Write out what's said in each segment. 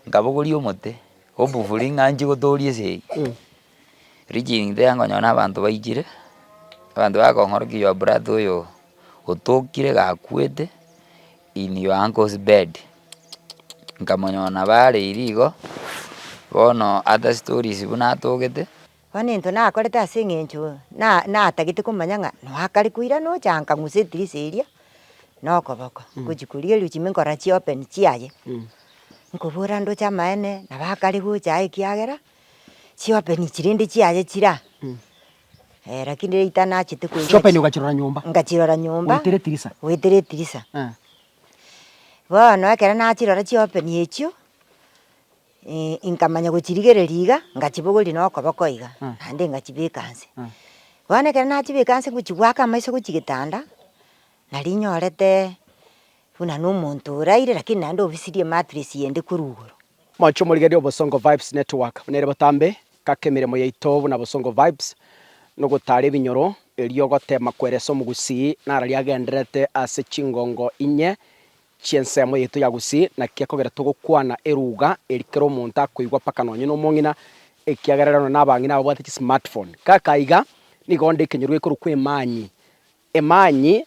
ngabuguri omote obufuri ng'anchi gotoria sei reaching there ngonyona abantu baigire abantu bakong'orokia your brother oyo otokire gakwete in your uncle's bed nkamonyona bareire igo bono other stories buna atogete bono into nakorete ase eng'encho natagete komanya ng'a noakare koira nochanka ng'use etirisa eria nokoboko gochi koria eriochime nkora chiopen chiaye nkobora ndoche amaene nabakare gocha ekiagera chiopen chirende chiaye chira lakini reita nachete koira chiopen ugachirora nyomba ngachirora nyomba wetere tirisa bono ekero nachirora chiopen echio nkamanya gochirigereria iga ngachibogori nokoboko iga naende ngachibeka nse bono ekero nachibeka nse ngochigwaka amaiso gochi getanda nari nyorete buna na omonto oraire lakini naende obisirie mattress yende korwa igoro macho morigerio Bosongo Vibes Network nere botambe kake emeremo yaito buna Bosongo Vibes nogotara ebinyoro erio gotema kweresa omogusii nara riagenderete ase chingongo inye chiensemo yaito ya gusii naki ekogera togokwana eruga erikero omonto akoigwa paka nonye na omong'ina ekiagererano na abang'ina ababwate smartphone kakaiga nigo nde ekenyoro ekorwa emanyi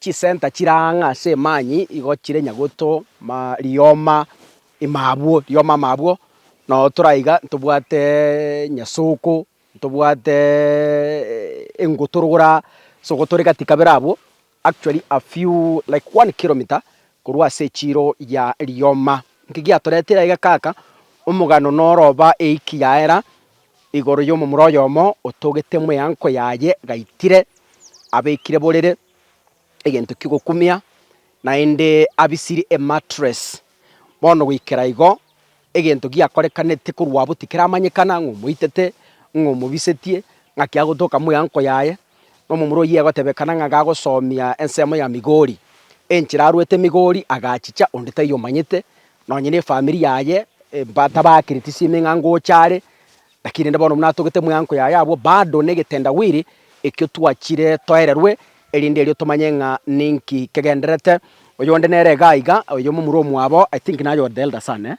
chisenta chirang'a ase emanyi igo chire nyagoto rioma mabwo no toraiga ntobwate nyasoko ntobwate engotorogora sogotore katika berabo actually a few like 1 kilometer korwa ase chiro ya rioma nkigiatoretera iga kaka omogano noroba eiki yaera igoro y'omomura oyomo otogete mweanko yaye gaitire abekire borere egento kigokumia naende abisiri mattress bono goikera igo egento giakorekanete korwa abo tikiramanyekana ng'omoitete ng'omobisetie ng'aki agotoka mweanko yaye nomomura oyi egotebekana ng'a gagosomia ensemo ya migori enchera arwete migori agachicha onde taiyo omanyete nonye na efamiri yaye batabakireti sime ng'a ngochare lakini nde bono muna atogete mweanko yaye abo bado na egetendawiri ekio twachire toererwe erinde erio tomanye ng'a ninki kegenderete oyonde nere gaiga oyo momura omwabo I think nayo the elder son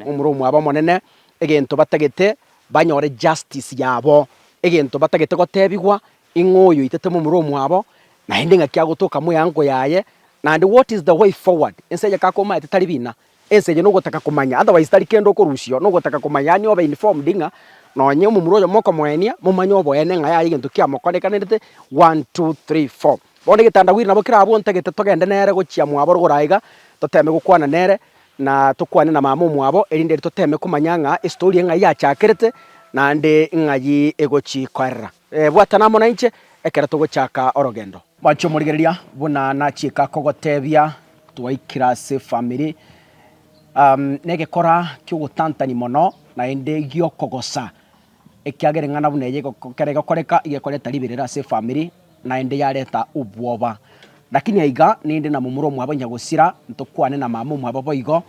omura omwabo monene egento batagete banyore justice yabo egento batagete gotebigwa ing'oyo itete momura omwabo naende ng'aki agotoka mweanko yaye nande what is the way forward enseje kakomaete tari bina enseje nogotaka komanya otherwise tari kendo korusio nogotaka komanya ni obe informed ng'a nonye omomura oyo mokomwenia momanye oboene ng'a yaye egento kiamokorekanete 1 2 3 4 bono getandawiri nabo kirabo ntagete togende nere gochia mwabo rogoraiga toteme gokwana nere na tokwane na mama omwabo erinde toteme komanya ng'a story ng'a yachakerete nande ng'ayi egochi koerera bwatana monanche ekera togochaka orogendo bacho morigereria buna nachika kogotebia twaikira ase family negekora kiogotantani mono naende giokogosa ekiagere ng'ana buna eye kere gokoreka igekoreta ribirera ase family naende yareta obwoba lakini aiga ninde na momura omwabo nyagosira ntokwane na mama omwabo boigo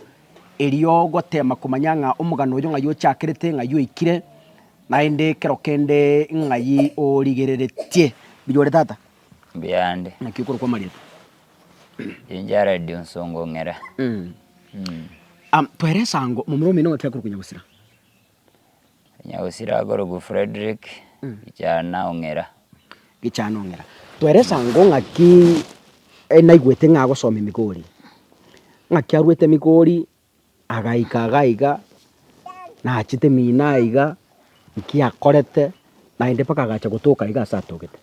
erio gotema komanya ng'a omogano oyo ng'ayi ochakerete ng'ayi oikire naende kero kende ng'ayi origereretie bijore tata biande naki okoro kwa marieta injara dio nsongo ng'era tweresa ngo momura omino ng'aki akoro kunyagosira nyagosira agoro Frederick ichana ong'era tweresa ngo ng'aki naigwete ng'a gosoma emigori ng'aki arwete migori agaiga nachite mina aiga nki akorete naende paka agacha gotoka iga ase atogete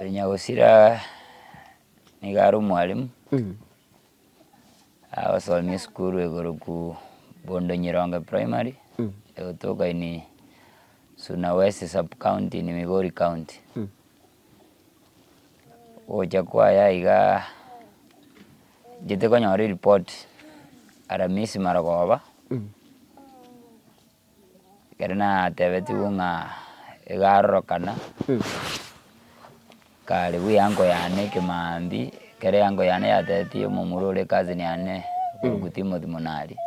nyagosira nigaro omwalimu agosomia esukuru egoro ku Bondo Nyironge Primary egotoka ini Suna West sub county ni Migori county ocha kwaya iga jete konyore report aramisi maragoba kerena tebeti ng'a egarorokana kare bwi yango yane Kimambi kere yango yane yateti omomura ore cousin yane Timothy Monari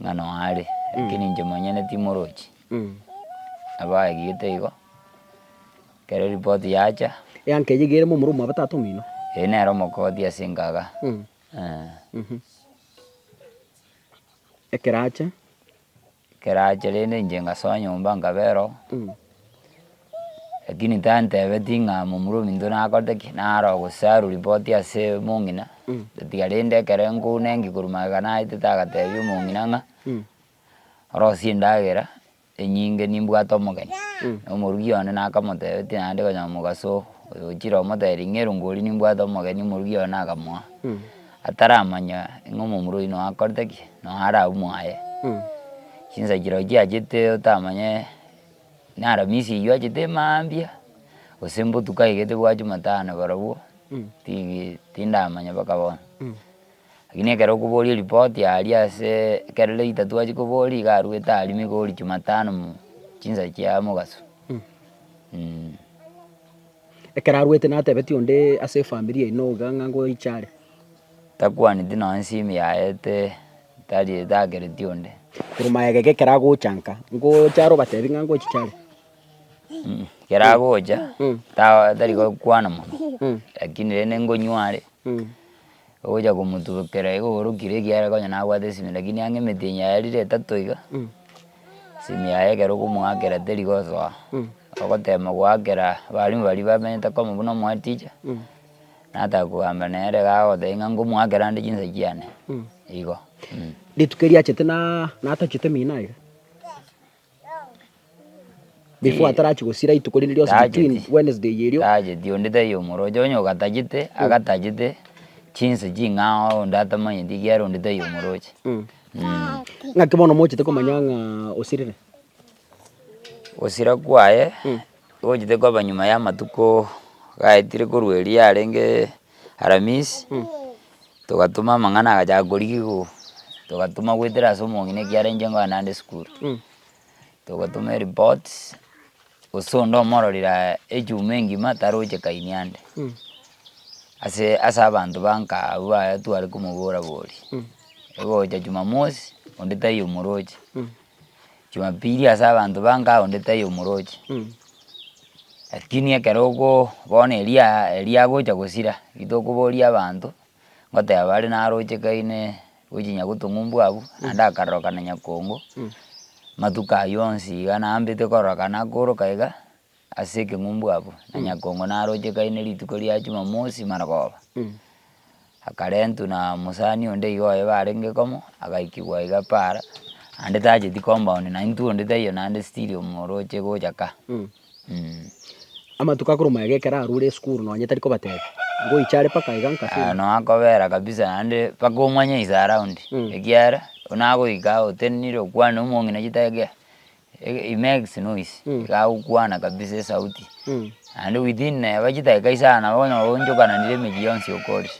ng'ano are lakini nje monyene Timorochi abaye gite igo kere report yacha yanke yegere momura omwabo tata omino nero mokoti asingaga Ekeracha rende inche ngasoa nyomba nkabero lakini tantebe ting'ama omurumi ntwe nakorete ki naro gosaru ripoti ase omong'ina tiga rende ekero nkounengi korwa magega naetete agatebia omong'ina ng'a orosie endagera enyinge nimbwate omogeni. Omorugi one nakamotebetia naende konya mogaso ochire omotebia ng'eru ngori nimbwate omogeni, omorugi one akamoa ataramanya ng'a omomura oyo noo akorete ki noo are abwo mwaye. Chinsa chirochio chiachete otamanye na aramisi eywo achete mambia gose mbotuko aigete bwa jumatano barobwo tindamanya mpaka bono. Lakini ekero okoboria eripoti aria ase ekero later twachia koboria iga arwete aria migori jumatano chinsa chia mogaso. ekero arwete natebeti onde ase efamiri yaino iga ng'a ngoichare Takwaneti nonye ensimi yaete takereti onde. korwa magega ekero agocha ngochare obatebi ng'a ngochichare Ekero agocha tari gokwana mono lakini rende ngonywa ogocha komotubokera iga oborokire ekiagera konya nabwate esimi lakini ang'emeti enye yaerire etato iga esimi yaye ekero okomoakera teri gosoa ogotema goakera barimu baria bamenyete komo buna omoaticha nataka kogamba nere iga agotebia ng'a ngomoakera nde chinsa chiane igo. rituko eriachete natachete mina iga before atarachi gosira ituko rinde rionsi between Wednesday yerio tacheti onde taiyo omoroche onye ogatachete agatachete chinsa ching'ao onde atamanyeti ekiagera onde taiyo omoroche. ng'aki bono mochete komanya ng'a osirire Gosira kwaye ogochete koba nyuma ya amatuko gaetire korwa eria arenge aramisi togatuma amang'ana agachaka korigia togatuma goetera ase omong'ina ekiara inche ngoa nande esukuru togatuma eripot gose onde omororera ejuma engima tarochekaini ande ase abanto banka abwo baye tware komobora boria egocha jumamosi onde taiyo omoroche jumapili ase abanto banka onde taiyo omoroche lakini ekero bono eria agocha gosira gitokoboria abanto ngoteba bare narochekaine gochinya gotong'umbu abwo naende akarorokana nyakongo matuko aywo onsi iga nambete kororokana akoroka iga ase ekeng'umbu abwo na nyakongo narochekaine rituko ria jumamosi marogoba akarentwa na mosani onde iga oye barenge komo agaikigwa iga para naende tacheti compound na intwe onde taiyo naende still omoroche gocha ka. amatuko akorwa magega ekero arure esukuru nonye tari kobatebi ngoichare mpaka iga nkasira No akobera kabisa naende mpaka omwanye is around ekiara nagoika otenenire okwana omong'ina chitege he makes noise iga agokwana kabisa esauti naende within neba chidakika isano bono onchokananire emiyia yonsi okoria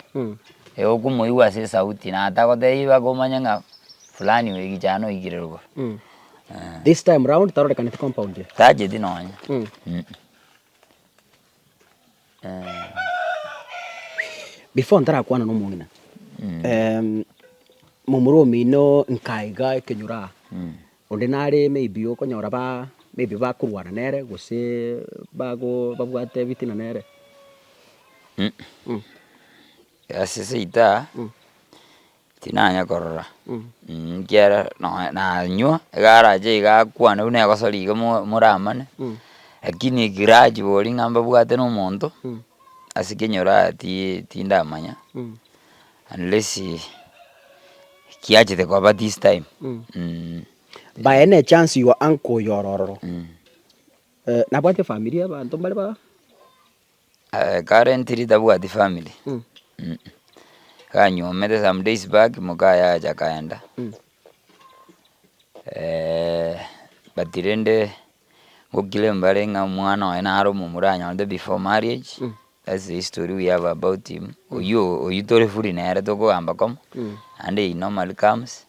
okomoigwa ase esauti na atagotebia mpaka omanye ng'a fulani oigichano oigire rogoro. this time round tarorekanete compound ya Tacheti nonye before ntarakwana na omong'ina momura omino nkaiga ekenyora onde nare maybe okonyora maybe bakorwana nere gose babwate bitina nere ase seita tinanya korora kiara nanywa iga arache iga akwane buna egosori iga moramane lakini gradually ng'a mbabwate na omonto ase kenyora tindamanya unless kiachete koba this time. by any chance your uncle yorororo nabwate family abanto mbare ba currently tabwati family kanyomete some days back mokaya acha kaenda but rende ngokile mbare ng'a mwana oye nare omomura anyonete before marriage. That's the story we have about him. Oyu tore furi nere tokogamba komo and he normally comes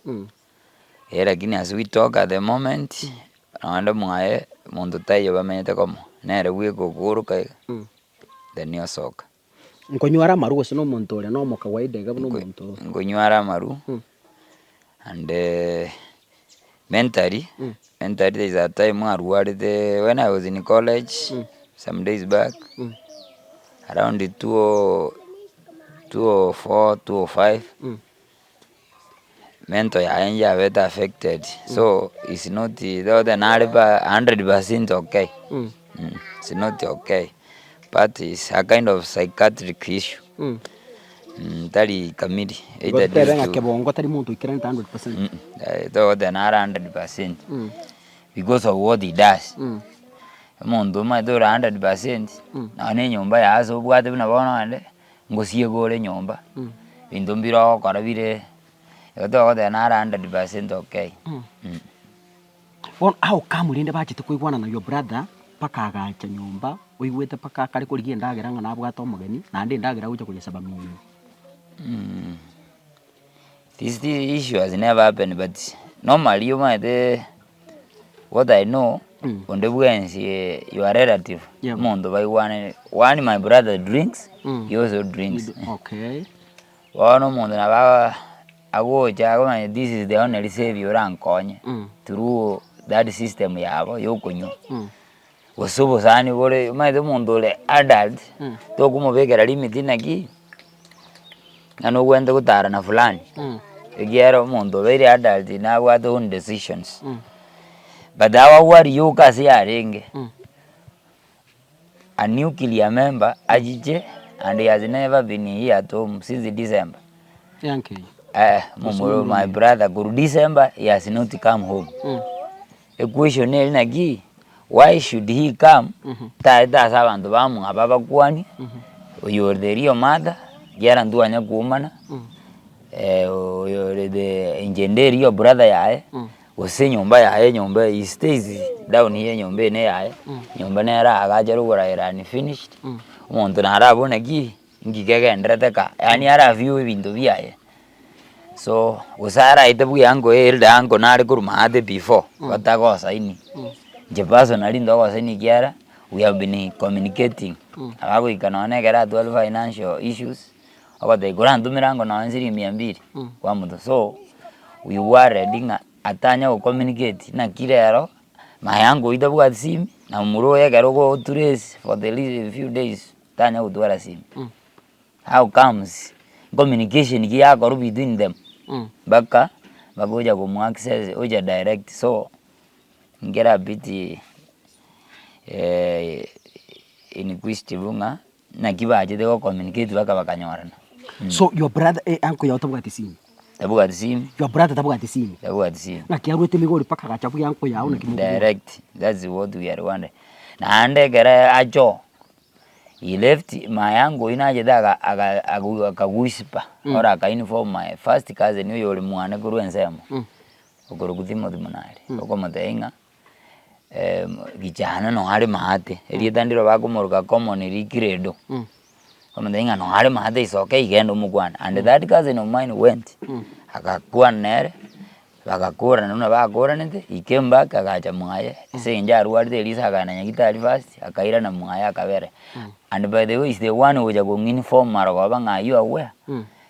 lakini as we talk at the moment naende mwaye monto taiyo bamenyete komo nere bweka okoroka iga then osoka nkonywara amaru gose na omonto oria no mokawaida iga buna omonto nkonywara amaru and mentally there is a time arwarete when I was in college some days back around 2004 2005 mental yaenje abet affected. So it's not the 100% okay. It's not okay. But it's a kind of psychiatric issue. Tari kamili. Either due to kebongo tari muntu ikira 100%. Though than 100%. Because of what he does. Mundu maithura 100%. Na ne nyomba yaso bwate bina bono ande ngosie gore nyomba. Bindu mbiro okora bire. Though than 100% okay. Bon, how come rinde bachite kuigwana na your brother paka agacha nyomba uigwete paka kari kurigie ndagera ngana bwato mugeni na ndi ndagera uja kuja sababu mimi. This issue has never happened, but normally you might what I know on the weekends your relative mondo by one my brother drinks, he also drinks. Okay. One mondo na baba agocha this is the only savior rankonye through that system yabo yokunyo. Wasubo sani bore my the mondo le adult to kumubekera limit naki ano wenda kutara na fulani. Egiaro mondo very adult na what own decisions. But our worry you kasi arenge. A nuclear member ajije and he has never been here at home since December. Okay. My brother guru December he has not come home. A question nagi why should he come? That's abantu bamu ababa kwani. You are the real mother. Yara ndu anya kumana. The engineer your brother yae. Wose nyomba yae nyomba he stays down here nyomba ne yae. Nyomba ne ara agaja rugora era ni finished. Umuntu narabona gi ngigega ndreteka. Yani ara view ibintu biyaye. So usara itabu yango elda yango nari kurumade before watagosa ini. Je personally ndogosa ini kiara. We have been communicating. Abago ikanone kera 12 financial issues. Okote kurandu mirango na wansiri 200 kwa mtu. So we were ready atanya ku communicate na kirero mayango itabu atsim na muro ya garogo trace for the least few days tanya kutwara sim. How comes communication yako between them? Baka bagoja ku access oja direct. So ngera biti inquisitive nga na kibaje de communicate baka bakanyorana. So your brother uncle ya utabuga tisini. Tabuga tisini. Your brother tabuga tisini. Tabuga tisini. Na kiarwete migori paka gachabu yanko yao na kimugo. Direct. That's what we are wondering. Na ande gara ajo. He left my yango inaje daga akaguspa. Ora ka uniform my first cousin yo yori mwana kuru ensemo. Okoro kutimo dimonari. Okomatenga. Gijana no hari mahate. Erietandiro bakomoruka common ri credo. Komatenga no hari mahate is okay gendo mugwana. And that cousin of mine went. Akakuwa nere. Bakakura nuna bakura nende. He came back akaja mwaye. Senja aruarte elisa kana nyagitari fast. Akaira na mwaye akabere. And by the way, is the one who is going in form Maragobang. Are you aware?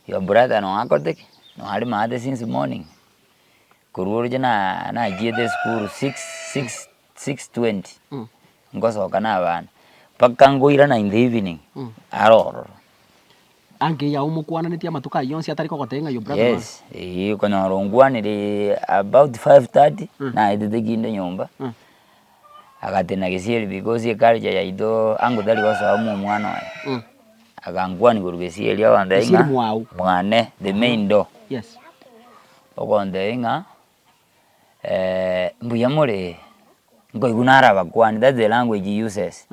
Your brother no akotek. No hari mahate since morning. Kururjana na jede school 6:20. Ngoso kana bana. Pakangoira na in the evening. Aroro. Ange ya umukwana netia matuka yonsi atari kokotenga your brother. Yes. Iyo kana rongwani de about 5:30 na ideginde nyomba. Akatena Kisii because ye culture ya ido angu dali wasa mu mwana wae. Akangwani kurugesi elia wanda inga. Mwane the main door. Yes. Okonde inga mbuyamore ngo igunara bakwani, that's the language he uses.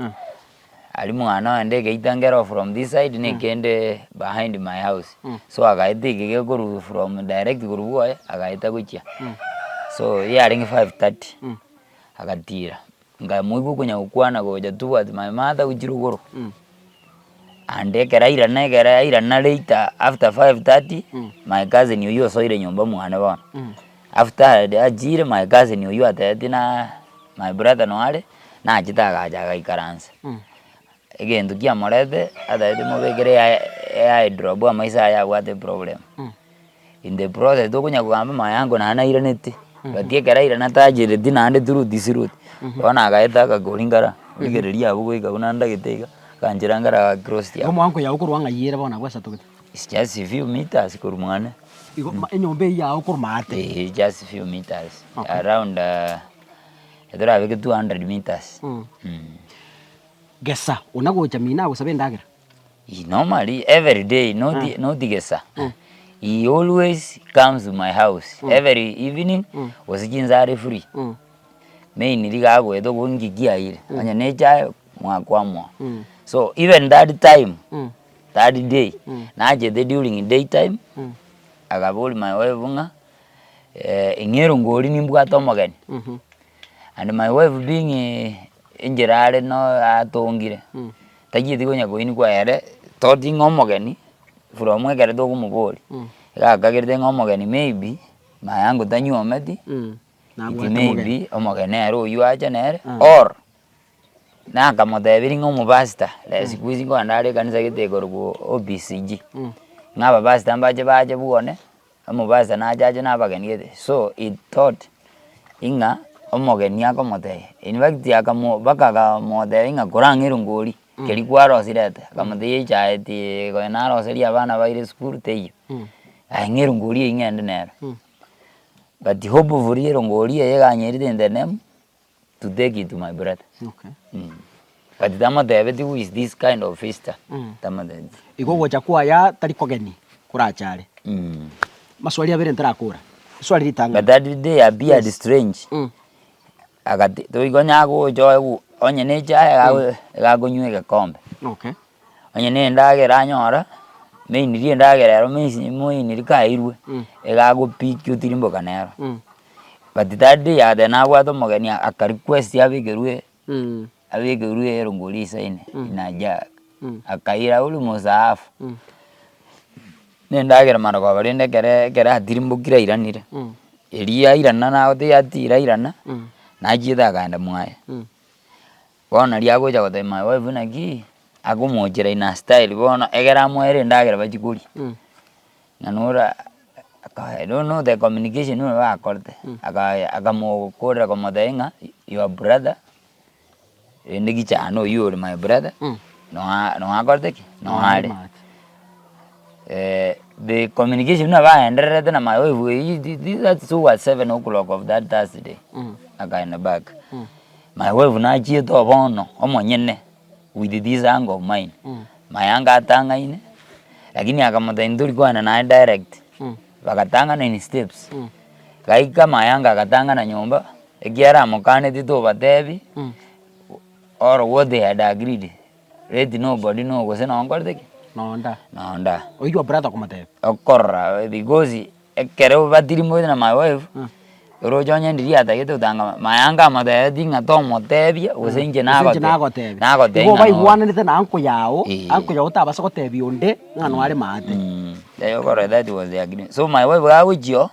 Ali mwana ande geitangero from this side nekende behind my house. So agaite gegekuru from direct kuruwa agaita kuchia. So yaring 5:30 agatira nga muigu kunya ukwana goja towards my mother ujirugoro. Ande keraira na later after 5:30 my cousin yoyo soire nyomba mwana bana. After ajire my cousin yoyo atatina my brother no ale na ajitaga ajaga ikaransa. Again tukia morete ataite mobekere ya drop amaisa ya what the problem. In the process dokunya kugamba mayango na anaira neti. Batie keraira na tajire dina ande through this route. Ona agaita kagolingara ugereria abugo ikananda gitega kanjirangara cross ya. Komo wanko ya ukurwanga yera bona gwasa tugete. It's just a few meters kurumane. Enyombe yao kurmate. Just a few meters. Around ethora abeke 200 meters. Gesa unagocha mina gusabendagira. Normally every day, not gesa. He always comes to my house every evening. Wasijinzare free. Main liga go edo ngigia ile. Anya necha mwakwamwa. So even that time, that day, naje the during daytime, agaboli my wife nga ingero ngori nimbwato magani. And my wife being injerare no atongire. Tagiye digonya go ini kwa ere todi ngomogani from egere dogo mugori. Gakagerde ngomogani maybe mayango tanyometi. Maybe omogani ero yuaja nere or na kama debiri ngomu basta la sikuizi ngo andare kanisa gitego rugo OBCG. Ngaba basta baje buone amu basta na jaje na bagani gete. So it thought inga omogeni akomote in fact yakamo bakaga mode inga kurangiro ngori keri kwaro sirete kamode chaeti go na ro seria bana baire school teyo ngiro ngori ingende nere but hope for ngori yeganyerite in the name to take it to my brother. Okay. But David is this kind of festa. Igo gocha kwa ya tari kogeni kurachare. Maswali abere ntarakura. Swali ritanga. But that day appeared strange. Agati to igonya go joy onye ne cha ga go nywe gakombe. Okay. Onye ne ndagera nyora me ni ndagera ro me mo ni rikairwe. Ga go pikyo tirimbo kanero. But that day ya na wa to mogeni aka request ya bigerwe. Abege uruye rongoli saine inaja akaira uli muzafu nendagera marako barende kere hatirimukira iranire eria irana na ote atira irana najitha kanda mwaye bona ria goja gote my wife nagi agumojera ina style bona egera mwere ndagera bachikuri na nora I don't know the communication no wa korte agamo kora como denga your brother Ndigicha, I know you are my brother. No, I got it. No, I. The communication never ended. And my wife, that's 7 o'clock of that Thursday. I got in the back. My wife, na cheer to one, Omonyene, with this angle of mine. My anga tanga in. Lakini akamata induri and I direct. Wakatanga in steps. Kaika my anga katanga na nyomba. Egiara mokane tito batebi. Or what they had agreed. Ready nobody know was an uncle. No, no. Oh, your brother come there. Corra, because a carol battery more than my wife. Rojan and the other get to my uncle, mother, ding a tom or Tavia was in Genago. Nago, they go one and then Uncle Yao, Uncle Yota was got Tavi on day, and one man. That was the agreement. So my wife, I would you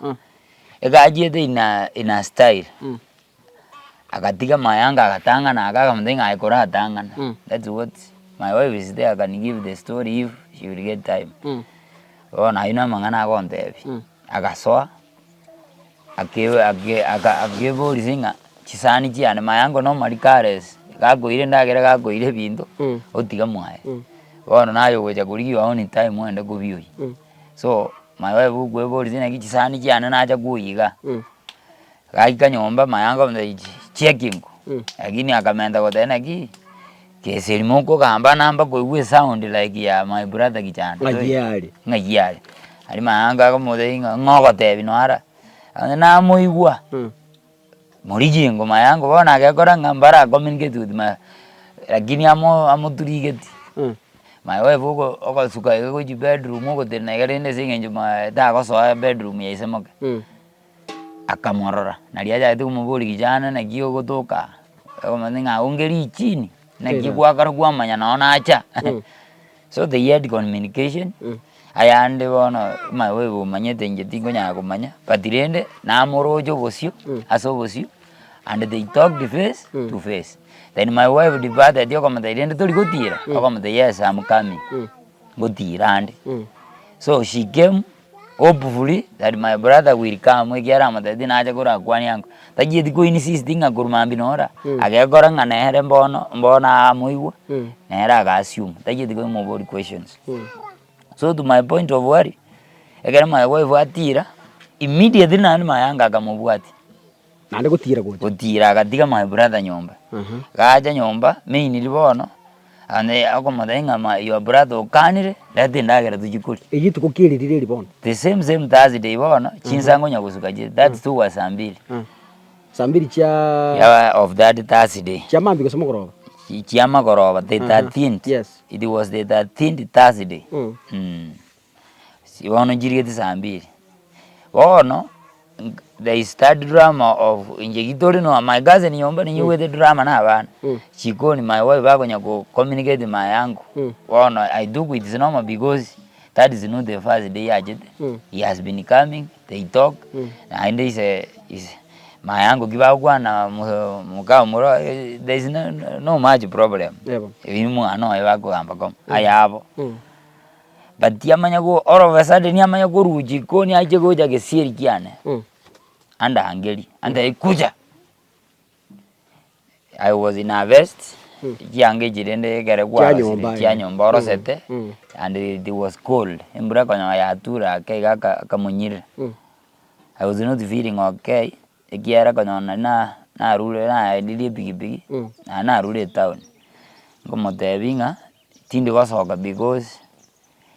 a guy in a style. Akatika mayanga akatanga na akakamdenga aikora atanga. That's what my wife is there. I can give the story if she will get time. Oh, na ina mangana akonte. Akasoa akebo lisinga chisani chiane mayango no marikares gago ile ndagera gago ile bintu otiga mwae. Bona nayo gocha kuriyo on time mwende kubiyo. So my wife gwebo lisinga chisani chiane na acha kuyiga. Gaika nyomba mayango mdeji checking. Lakini akamenda kwa tena ki keselimoko kamba namba kwa sound like ya my brother kichana. Ngayali. Ali mayanga kamode ngoko tebi no ara. Na moigwa. Morijingo mayango bona agakora ngambara communicate with my lakini amo turigeti. My wife oko suka go bedroom oko tena garende singenjo ma da ko so bedroom ya isemoke. Akamorora naliaja ati kumubuli kijana na giyo gotoka kama ninga ongeri chini na gigwa karugwa manya naona acha. So they had communication. Ayande bona my wife manyete njetingo nya kumanya patirende na morojo bosio aso bosio and they talked face to face. Then my wife departed yo kama tairende tori gotira kama the yes I'm coming gotira and so she came hopefully that my brother will come egiara matadi na aja kora kwani yangu taji diko insisting akurumambi nora agakora ngana mbona muigwa na era ga assume taji diko more questions. So to my point of worry Egere my wife atira immediately nani mayanga akamubwati. Nande gutira gutira agatiga my brother nyomba. Gaja nyomba me nilibono ane akomadenga your brother okanire ndati ndagera tujikuri. Eyitu kokirire libono. The same Thursday bono chinsango nyagusuka je that too was sambili. Sambili cha of that Thursday. Chama mbiko somogoroba. Chiama goroba the 13th. Yes. It was the 13th Thursday. Si wono jirigeti sambili. Wono they start drama of injegitori no my cousin nyomba ni nyuwe the drama na abana. Chikoni my wife bako nyako communicate my yangu. Wono I do it is normal because that is not the first day ajete. He has been coming, they talk. And they say is my yangu kiba kwa na mukao muro there is no much problem. Ebimu ano ebako ambako ayabo. But yamanya go all of a sudden yamanya go ruji ko ni aje go jage siri kiane. Anda angeli anda ikuja. I was in a vest. Kiange jirende gere kwa kianyomba orosete. And it was cold. Embura kwa ya atura kega kamunyire. I was not feeling okay. Ekiara kwa na rule na ndili bigi na rule town. Ngomo tebinga tindi wasoka because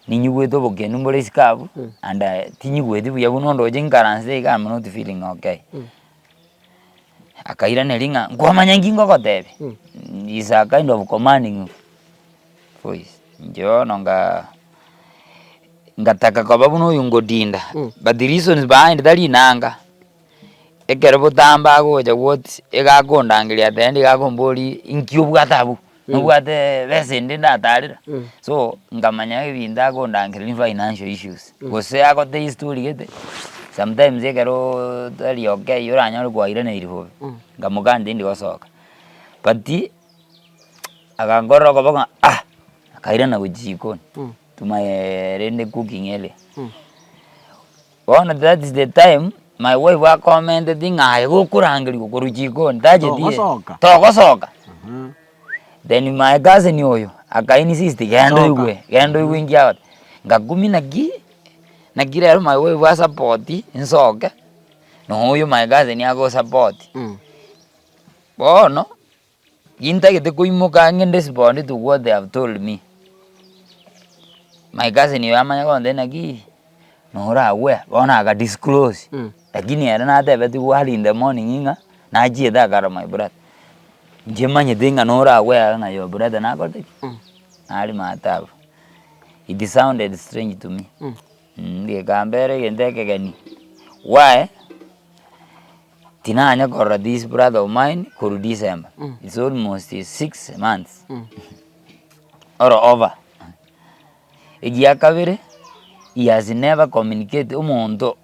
ninyugweto bokenu mbole skabu and tinyugweto yabunondo jinkaranse ka I'm not feeling okay. Akaira nelinga ngwamanya ngingo kotebe. Is a kind of commanding voice. Njo nonga ngataka kwa babu no yungodinda. But the reasons behind that inanga ekerebo tamba go ja what egagonda angeli atendi gagomboli inkyubwa tabu. Nubwate besende ndatarira. So ngamanya ibinda gonda angeli financial issues. Gose akote history gete. Sometimes ekero tari okay yoranya kwa ire neiriho. Ngamugande ndi gosoka. But agangoro ko banga akaira na gujikoni. Tumaye rende cooking ele. One that is the time my wife wa commented nga go kurangeli go kurujikoni. Taje die. To gosoka. Then my cousin yoyo akainisisti gendo igwe ingia ngagumi nagira my wife wa support insoka no yo my cousin yago support bono ginta gete kuimuka ngende respond to what they have told me. My cousin yo amanya konde nagi no ra we bona aga disclose lakini era na tebe tu wali in the morning inga na ajie da gara my brother Jemanye denga nora where na your brother na got it. Ali matabu. It sounded strange to me. Ndiye kambere yendeke gani. Why? Tinanya kora this brother of mine kuru December. It's almost 6 months. Or over. Egiakabere he has never communicated umuntu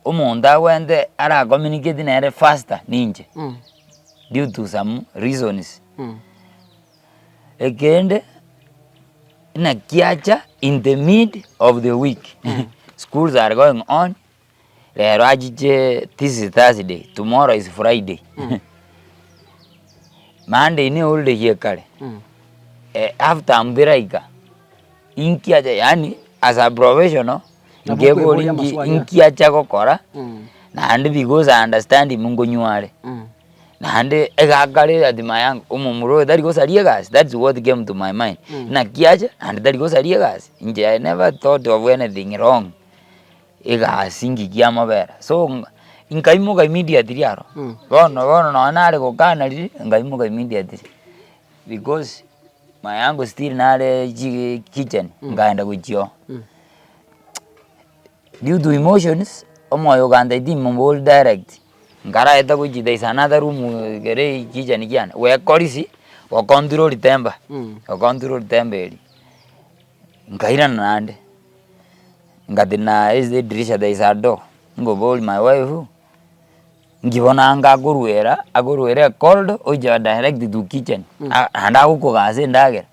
wende ara communicate na faster ninje. Due to some reasons. Again, na kiacha in the mid of the week. Schools are going on. This is Thursday. Tomorrow is Friday. Monday ni holiday here kale. After ambiraika. Inkiacha yani as a professional. Ngego inkiacha kokora. Na and because I understand mungo nyuare. Nande egagare adimayang umumuro that goes ariagas. That's what came to my mind. Na kiaja and that goes ariagas. Inje I never thought of anything wrong. Ega singi kiama vera. So inkaimuka immediately yaro. Bono no anare ko kana ri inkaimuka immediately. Because my uncle still nare kitchen ngaenda kuchio. Due to emotions omoyo ganda di mumble direct. Ngara eta kuji there is another room gere kijani kiana we korisi wa control temba eri ngaira nande ngadina is the dirisha there is a door ngo bol my wife ngibona anga aguruera called oja direct to kitchen anda uko gaze ndagera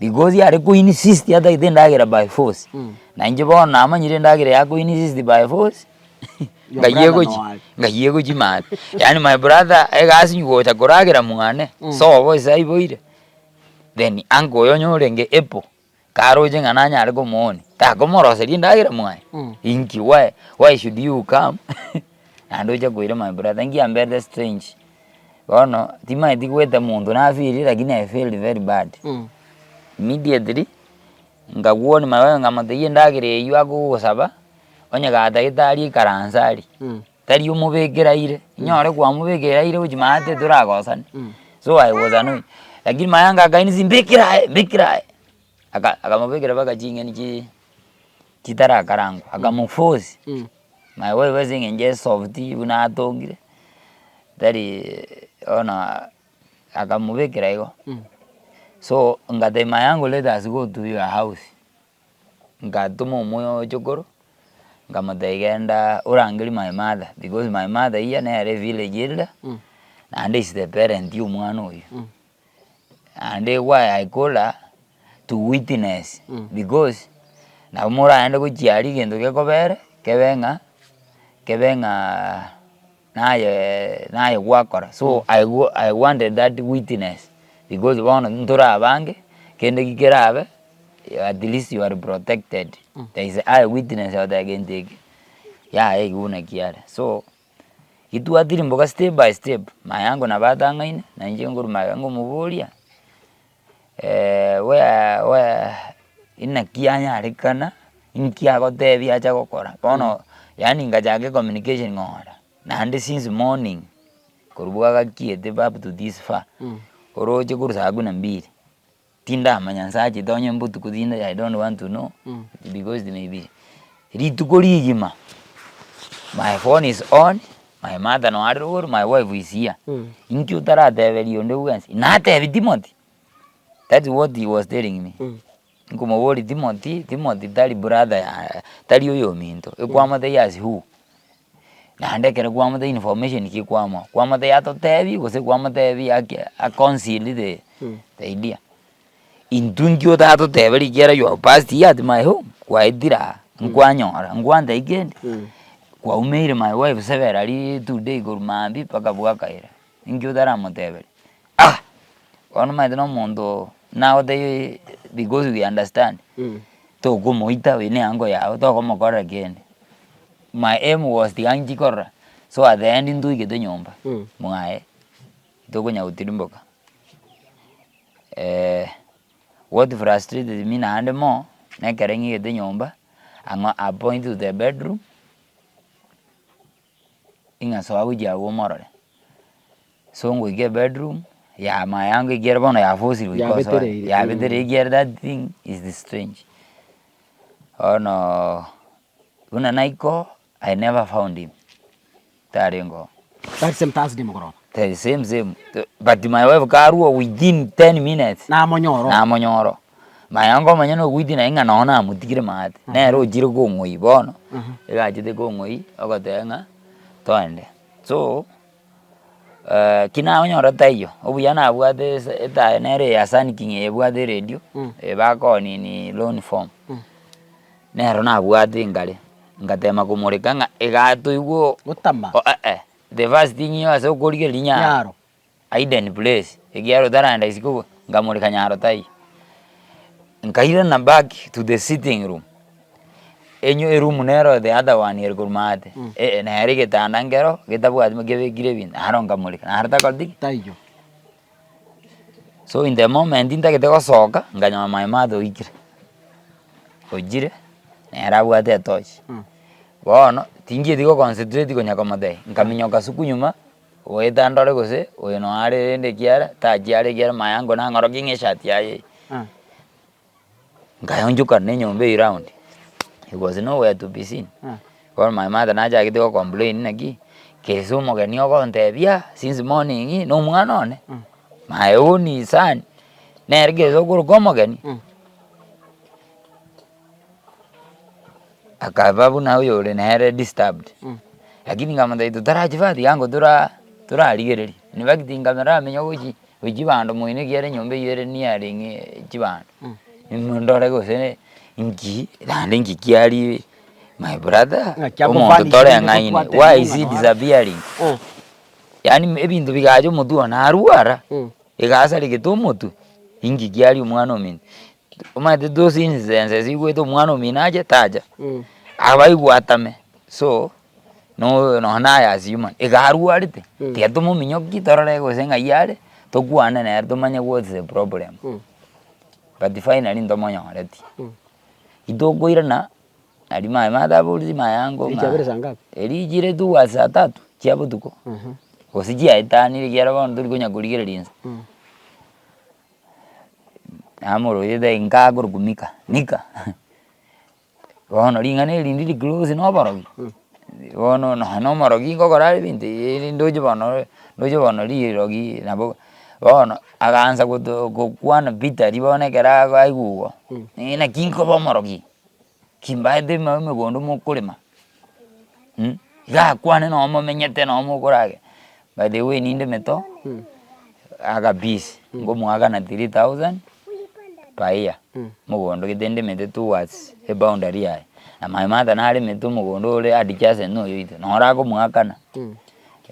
because yare ko insist ya dai ndagera by force na njibona amanyire ndagera ya ko insist by force Ngahiego jima. Yani my brother egasi nyugo takuragira mwane. So voice aiboire. Then ango yonyo renge epo. Karo jenga nanya ariko muone. akomoroseria ndagira mwae inki why should you come and oja kwira my brother ngi ambere strange bono timaiti gweta mundu na feel lakini I feel very bad immediately ngaguoni mawe ngamateie ndagire yu agugusaba onye gatagitari karansari tari umubikiraire nyore kwa mubikiraire ujimate turagosana so I was annoyed lakini mayanga akaini mbikirae akamubikira baka jinge ni kitara karangu akamuforce my way was in just soft una atongire tari ona akamubikira ego so ngatema yangu let us go to your house ngatuma umoyo chokoro ngamategenda urangiri my mother because my mother here na village elder and is the parent you mwana uyu and why I call her to witness because na mura ende kuchiari gendo gekobere kebenga naye gwakora so I wanted that witness because one ntura abange kende kikerabe at least you are protected there is a witness out again take guna kiara so itu atiri mboga step by step mayango na batanga ine na nje nguru mayango mubulia where ina kianya alikana inkia gotebi acha gokora bono yani ngajage communication ngora na and since morning kurubuga kiete up to this far oroje kurusa aguna mbiri tinda amanyansaje donye mbutu kudinda I don't want to know because they may be ritukoligima my phone is on my mother no arur my wife is here inki utara develi onde ugansi na tevi Timothy that's what he was telling me ngumo wori Timothy tali brother tali yoyo minto ekwamate yasi hu na ndekere kwamate information kwamate yato tevi gose kwamate vi a conceal the idea intunkio tato teveri kera yo past at my home kwa idira nkwanyora ngwanda igende kwa umeire my wife severally today gurmambi paka bwakaira ingio dara moteveri ono maidno mondo now they because we understand to kumoita wene ango yao to komokora again my aim was the anjikora so at the end ndu igete nyomba mwae to kunya utirimboka what frustrated me na ande mo na karengi igete nyomba anga appoint to the bedroom inga sawabu jawo morale so ngwe bedroom ya mayango igere bono ya fosi because ya betere igere that thing is the strange no una naiko I never found him tarengo that same Thursday mugoro the same but my wife karuo within 10 minutes na monyoro mayango manyano within inga nona mutigire mate nero jiro go ngoi bono egajite go ngoi ogotenga toende so kina onyora tayo obuyana abwate eta nere ya saniking ebwate radio ebako ni loan form nero na abwate ngale ngatema kumurika nga egato igwo gutama the first thing you ase ukorige linyaro hidden place egiaro daranda isiko ngamurika nyaro tayo nkaira na back to the sitting room enyo room nero the other one here kurmate na hari getanda ngero getabwa gebe girebin aronga mulika harta kaldi tayo so in the moment inta getego soka nganya my mother ikire ojire nera bwate touch bono tingie digo concentrate konya komade nkaminyoka suku nyuma oeta ndore gose oyo no are ende kiara tajiare kiara mayango na ngoro kinge shati yaye ngayonjuka nenyombe around. He was nowhere to be seen. Call my mother naja kito complain naki kesumo gani oko ntebia since morning no mwana ne. My own son nerge zokuru komo gani. Akababu na huyo le nere disturbed. Lakini kama ndai tutarajiva yango tura aligereri. Ni bakiti ngamera menyo ujibando muine kiere nyombe yere ni aringe jibando. Ndore gose inki lande inki kiari my brother omuntu tore ngaine why is he disappearing yani ebintu bigajo mutu na aruara igasa ligito mutu inki kiari umwana omin umate those instances igwete mwana ominaje taja abaigwatame so no na as human igarwarite tietumo minyoki torore gosenga yare tokwana na tumanya what's the problem but finally ndomonyoreti itokoirana ali mada buli mayango eri jire tu wa saa 3 chiabo tuko osijia itani ligera bono turi kunya kurigera linsa amoro yede ingagoro kumika nika bono lingane lindi close no borogi bono no morogi ngokora binti ndoje bono lirogi nabo bono aganza kukwana vita libonekera aiguo ina kinko bomorogi kimbaide megondo mukulima gakwane no mumenyete no mukorage by the way ninde meto aga bis ngomwaga na 3000 paia mugondo gitende mete towards a boundary ya na my mother na ale meto mugondo ole adjacent no yoite no rago mwakana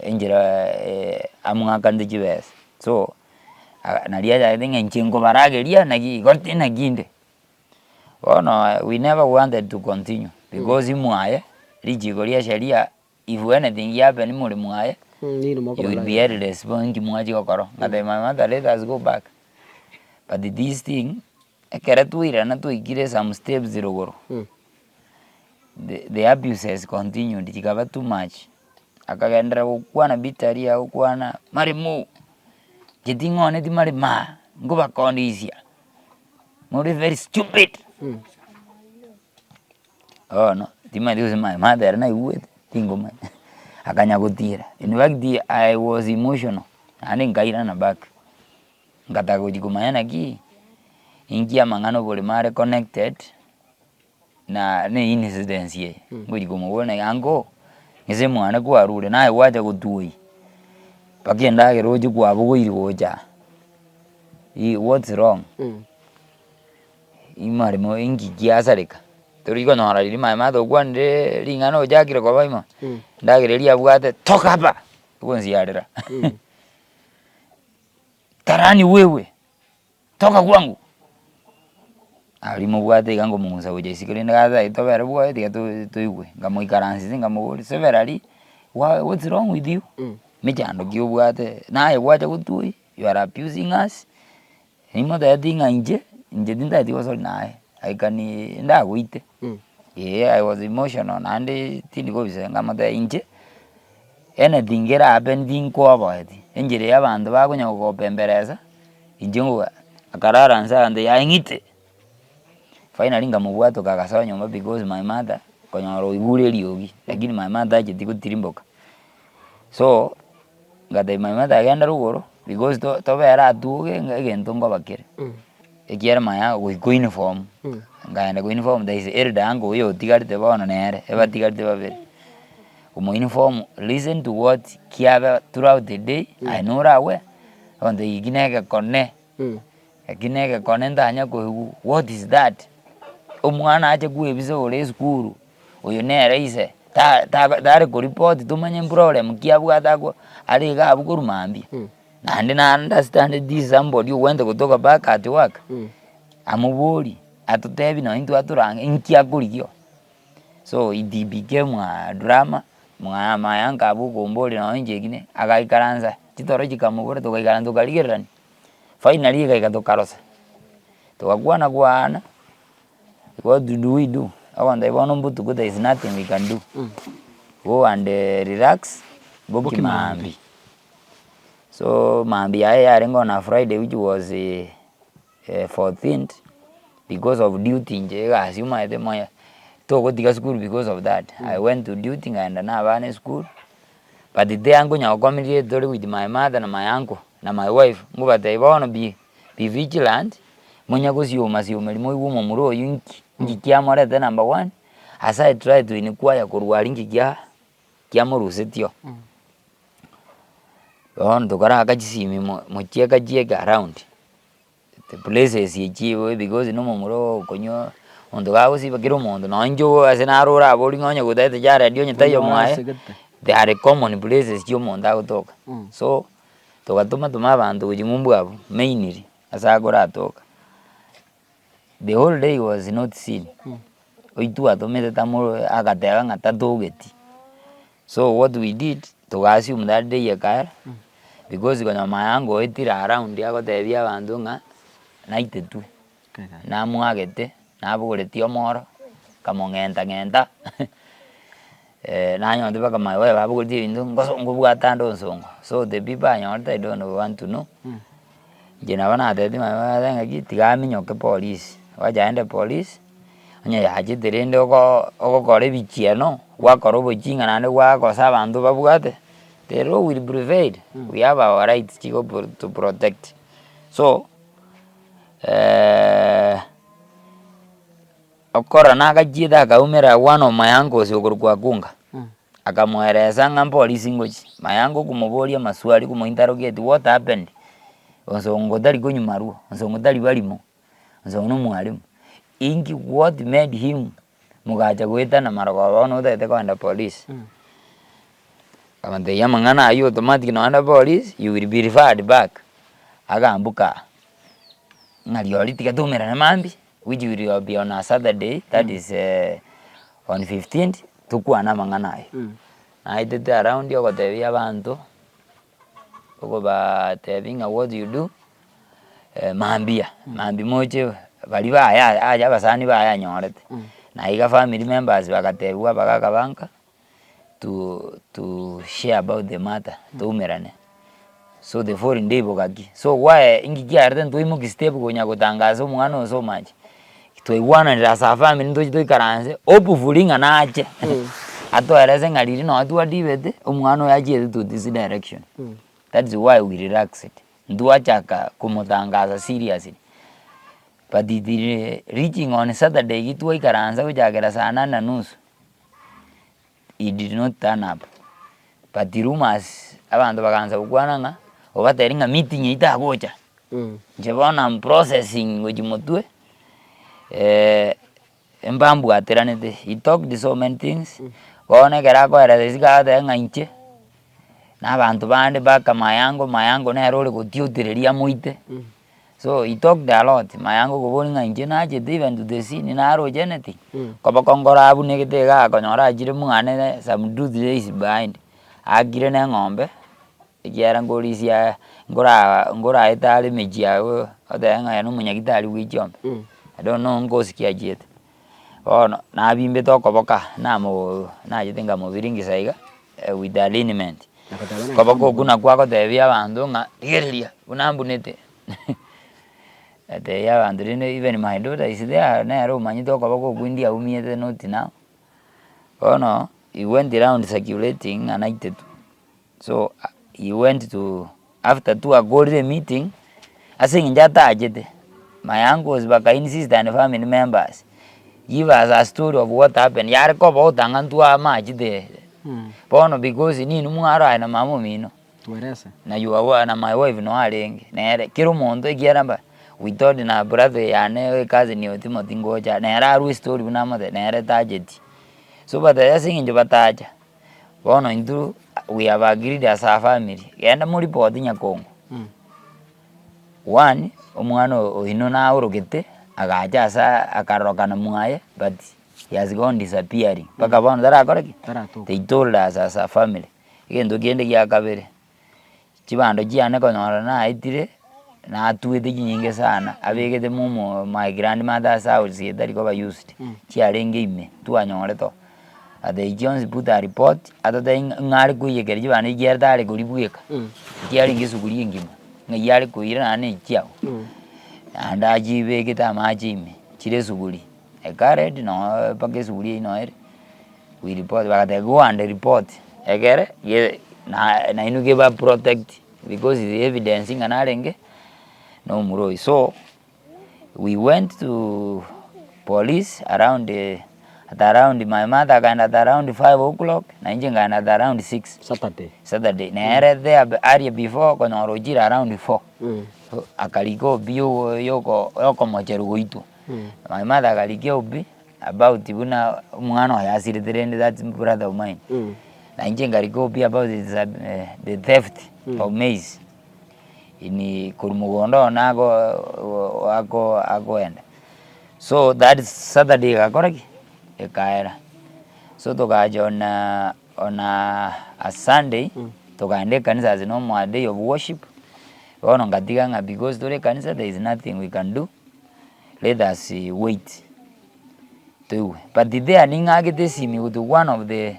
enjira amwaka ndijibes so nalia ya dinga nchingo barage lia nagi gorti naginde oh no we never wanted to continue because imwaye lijigo lia sheria if anything happen muri mwaye you will be headless bongi mwaji kokoro ngade my mother let us go back but this thing ekera tuira na tuikire some steps zirogoro the abuse has continued ikaba too much akagendera kukwana bitaria kukwana marimu jitingone ti marima ngoba kondisia muri very stupid oh no tima dios my mother na iwe tingo man akanya gutira in fact I was emotional ani ngaira na back ngata kujikumana ki ingia mangano bole mare connected na ne incidents ye ngujikumuona yango ngeze mwana kwarure naye waje gutui pakienda geroji kwabo goja what's wrong imare mo ingi kiasarika turiko no harari my mother gwande lingano jakire kwa baima ndagereria bwate toka hapa ugonziarira tarani wewe toka kwangu alimo bwate gango munguza uje sikire ngaza itobera bwa tiga tuigwe ngamo ikaransi ngamo severally what's wrong with you mejando gyo bwate naye bwaje gutui you are abusing us imo da dinga nje ndinda diwa naye aikani ndaguite yeah I was emotional and tindi bisa ngamata inje anything era happen dinko abati enjere yabantu bakunya kokopembereza injengo akarara nsa ande yaingite finally ngamubwato kakasawa nyumba because my mother konyoro igure liogi lakini my mother aje tikutirimboka so ngade my mother agenda rugoro because to bera atuge ngento ngobakire ekiera maya go uniform ngaenda go uniform there is elder ango yo tigarite bono nere eba tigarite babere umo uniform listen to what kiaba throughout the day I know rawe on the iginega konne aginega konne ndanya ko what is that omwana aje kuebize ole skuru oyo nere ise ta ko report tumanye problem kiabwatako ali ga bukuru mambi nandi na understand this somebody went kutoka back at work amubuli atutebi no into aturanga inkia kuligio so it became a drama mwa yanga abuko mboli no nje gine akaikaranza chitoro chikamubura tokaikaranza kaligerani finally kaikatokarosa tokakwana kwana what do we do awanda ibono mbutu kuta is nothing we can do go and relax boki mambi so mambi arengo on Friday which was 14th because of duty nje assume the moya to go to school because of that I went to duty and na bane school but the day ango nya community story with my mother and my uncle na my wife nguba they wanna be vigilant munya kusiuma melimo igumo muro yinki ngikiamore the number 1 as I try to inquire kurwali ngikia kiamurusetio on tokara akachisimi mochieka jieka around the places yechiwe because no mumuro konyo ondo gawo si bakiro mondo no njo asenarora aboli ngonya gudete ja radio nyitayo mwae they are common places yo monda gutoka so togatuma tuma abantu kujimumbu abo mainly asagora atoka the whole day was not seen. Oitu atomete tamu agatega ngatatu. So what we did to assume that day yakara because gonna mayango etira around yagotebia abandu nga naite tu. Namuagete nabugureti omoro kamongenta nanyo ndiba kama wewe babugureti bindu ngosongo bwatando nsongo. So the people I don't want to know. Jena bana tete mama ngaki tigaminyoke police. Wajaende police. Nya yaje derende oko kore bichiano wakorobo chinga nande wakosa abandu babugate. The law will prevail. We have our rights to protect. So okora nakajida akaumera one of my uncles yokurukwa kunga. Akamwereza nga polisi ngochi. My uncle kumuboria maswali kumuinterrogate what happened. Onsongo dali konyumaruo, onsongo dali balimo. Onsongo no mwalimu. Inki what made him mugacha gweta na marogo no tete kwenda police. Kama ndeya mangana ayo automatic no anda police you will be referred back. Agambuka. Ngalioli tikatumera na mambi which will be on a Saturday that is on 15th tukua na mangana ayo. Na itete around yo kotebia abantu. Oko ba tebinga what you do mambia mambi moche bali baya aja basani baya nyorete na iga family members bakatewa bakakabanka to share about the matter tumerane. So the foreign day bogaki so why ingikia arden tuimo kistep gonya gotangaza umwana so much toiwana nda sa family ndo toikaranze opufulinga nache atwereze ngaliri no atwa divete umwana yaje to this direction. That's why we relaxed. Nduachaka kumutangaza seriously. But the reaching on Saturday itu ikaranza kujagera sana na nusu. He did not turn up. But the rumors abantu bakanza kugwananga obateringa meeting itagocha. Jebona processing gojimotwe embambu ateranete. He talked so many things. Waone kerako era zikade ngainche. N'abantu bande baka mayango nerole gutiutireria muite. So he talked a lot. Mayango goboninga inje naje even to the scene naro genetic. Kobakongora abu negitega akonyora ajire mungane some dude days behind. Agire na ngombe. Igiara ngorisia ngora etali mejia odenga ya numunyagitali wijombe. I don't know ngosikia jete. Ono na bimbe tokoboka namo naje tenga mobiringi saiga with the alignment. Kabako kuna kwako tebia bandu nga rigeria unambunete. Ate ya bandu rine even my daughter is there na ro manyito kabako kwindia umiete not now. Oh no, he went around circulating united. So he went to after two a golden meeting asing njata ajete. My uncles baka insist and family members give us a story of what happened. Yar ko bo tangantu ama ajite. Pono because ni numara na mamo mino. Tuerese. Na you are na my wife no alenge. Nere kiro mondo igiaramba. We thought na brother yane cousin ni otimo tingoja. Nere aru story bunamode nere tajeti. So but I think injo bataja. Pono indu we have agreed as a family. Yenda muri podi nyakongo. One omwana ohino na urogete agaja asa akaroka na muaye but he has gone disappearing. Paka bono dara koreki. They told us as a family. Igendo gende gya kabere. Chibando giane konyora na aitire na atuete nyinge sana. Abegete mumo my grandmother's house yetari ko ba used. Chiarenge ime tu anyore to. Ade Jones put a report atata ngari kuyekere jibane gyerdare kuri bueka. Chiarenge suguri ngima. Ngiyari kuyira ane chiao. Anda jibe kita majime. Chire suguri. Ekared no pake suguri no ere. We report bakate go and report. Egere ye na inu give up protect because the evidencing anarenge no muroi. So we went to police around my mother kind at around 5 o'clock na inje kind at around 6 Saturday na ere there area before kono rojira around 4 akaliko bio yoko mocheru goitu. My mother akalikio bi about ibuna mwana yasire trend that brother of mine. Na inje ngaliko bi about the theft of maize ini kurumugondo nago agoenda. So that is Saturday gakoraki ekaera. So tukaja on a Sunday tukaende kanisa as normal day of worship. Ono ngatiganga because tore kanisa there is nothing we can do. Let us wait. But there ningagete simi with one of the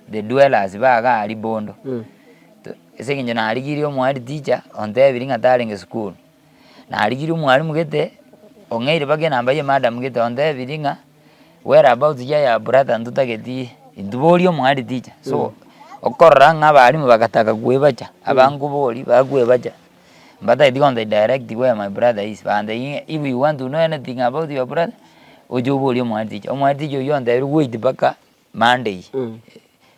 dwellers baga ali bondo. Ese kinyo na aligiri omwari teacher on the evening atalinge school. Na aligiri mwalimu gete ongeire bage namba ye madam gete on the evening where about ya brother ndutageti ndubori omwari teacher. So okorra ng'abarimu bagataka kwebacha abangu bori bagwebacha. But I think they direct where my brother is. And if you want to know anything about your brother, ojo bori omwari teacher. Omwari teacher you on the wait baka Monday.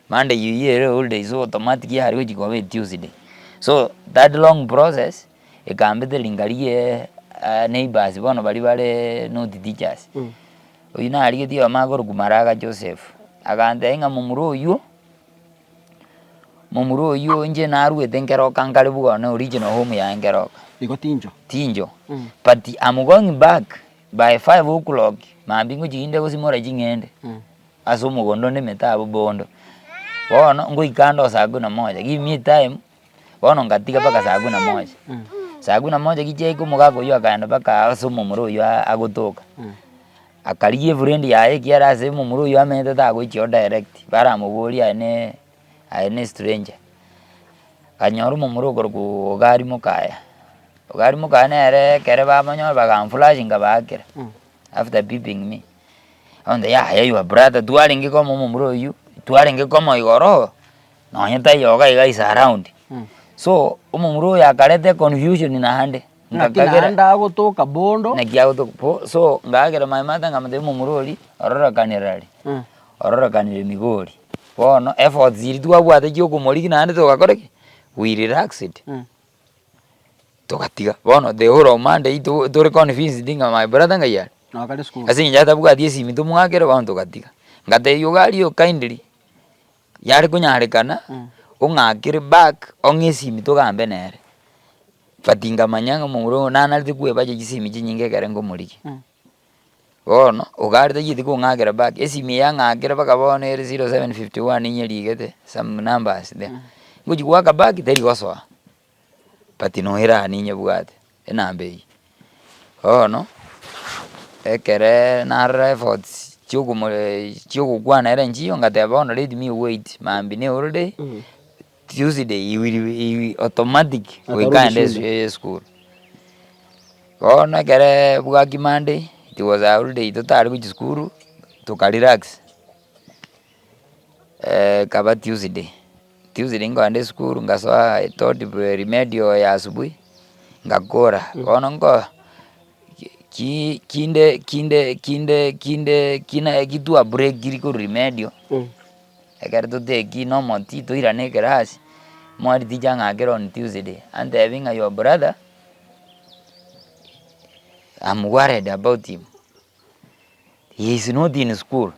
Monday you hear all day, so automatically I will go with Tuesday. So that long process, it can be the lingari neighbors, one of the no teachers. You know, I get your Magor Gumaraga Joseph. I can't think a Mumuro you in General with Enkero Kankarabu, no original home ya Enkero. You got Tinjo. But I'm going back by 5 o'clock. My bingo in was more end. As Omogondo Metabu Bondo. Wono ngo ikando saa 11 give me time wono ngatika paka saa 11 saa 11 kicheko mugago yo akaenda paka asomo muro yo agotoka akaliye friend yae kiara semo muro yo amenda ta go icho direct bara mubori ane stranger kanyoru mumuro gorgo ogari mukaya nere kere ba manyo baga flashing kabakira after beeping me on the your brother dwelling ko mumuro you tuarenge como igoro no nyeta yoga is around so umumuro yakarete confusion na hande ngakagera ndago toka bondo nakiago to so ngagera my mother ngamde umumurori orora kanirari orora kanire migori bono effort ziri twabwate cyo kumoriki na hande togakoreki we relaxed togatiga bono the whole Monday to confused dinga my brother ngaya no kale school asi njata bwa 10 mitu mwagera bono togatiga ngate yogali yo kindly yari kunyarekana ungakire back ongesimi togambe nere fatinga manyanga mumuro nanalite kwebaje gisimi kinyinge karengo muliki bono ugari tayiti kungakira back esimi yangakira baka bono 0751 inyeligete some numbers there nguji kwaka back teri goso but no hera ninye bwate enambe no ekere na efforts Chogo kwana era njiyo ngateba on let me wait mambine holiday Tuesday he will automatic we can school ona kere bugaki Monday it was a holiday totari ku school to relax kaba Tuesday ngande school ngasoa I thought remedio ya asubuhi ngakora ona ngo kinde kina kitu break kiriko remedio ekare to teki no monti to irane keras mwari tijanga agero on Tuesday and having your brother I'm worried about him he is not in school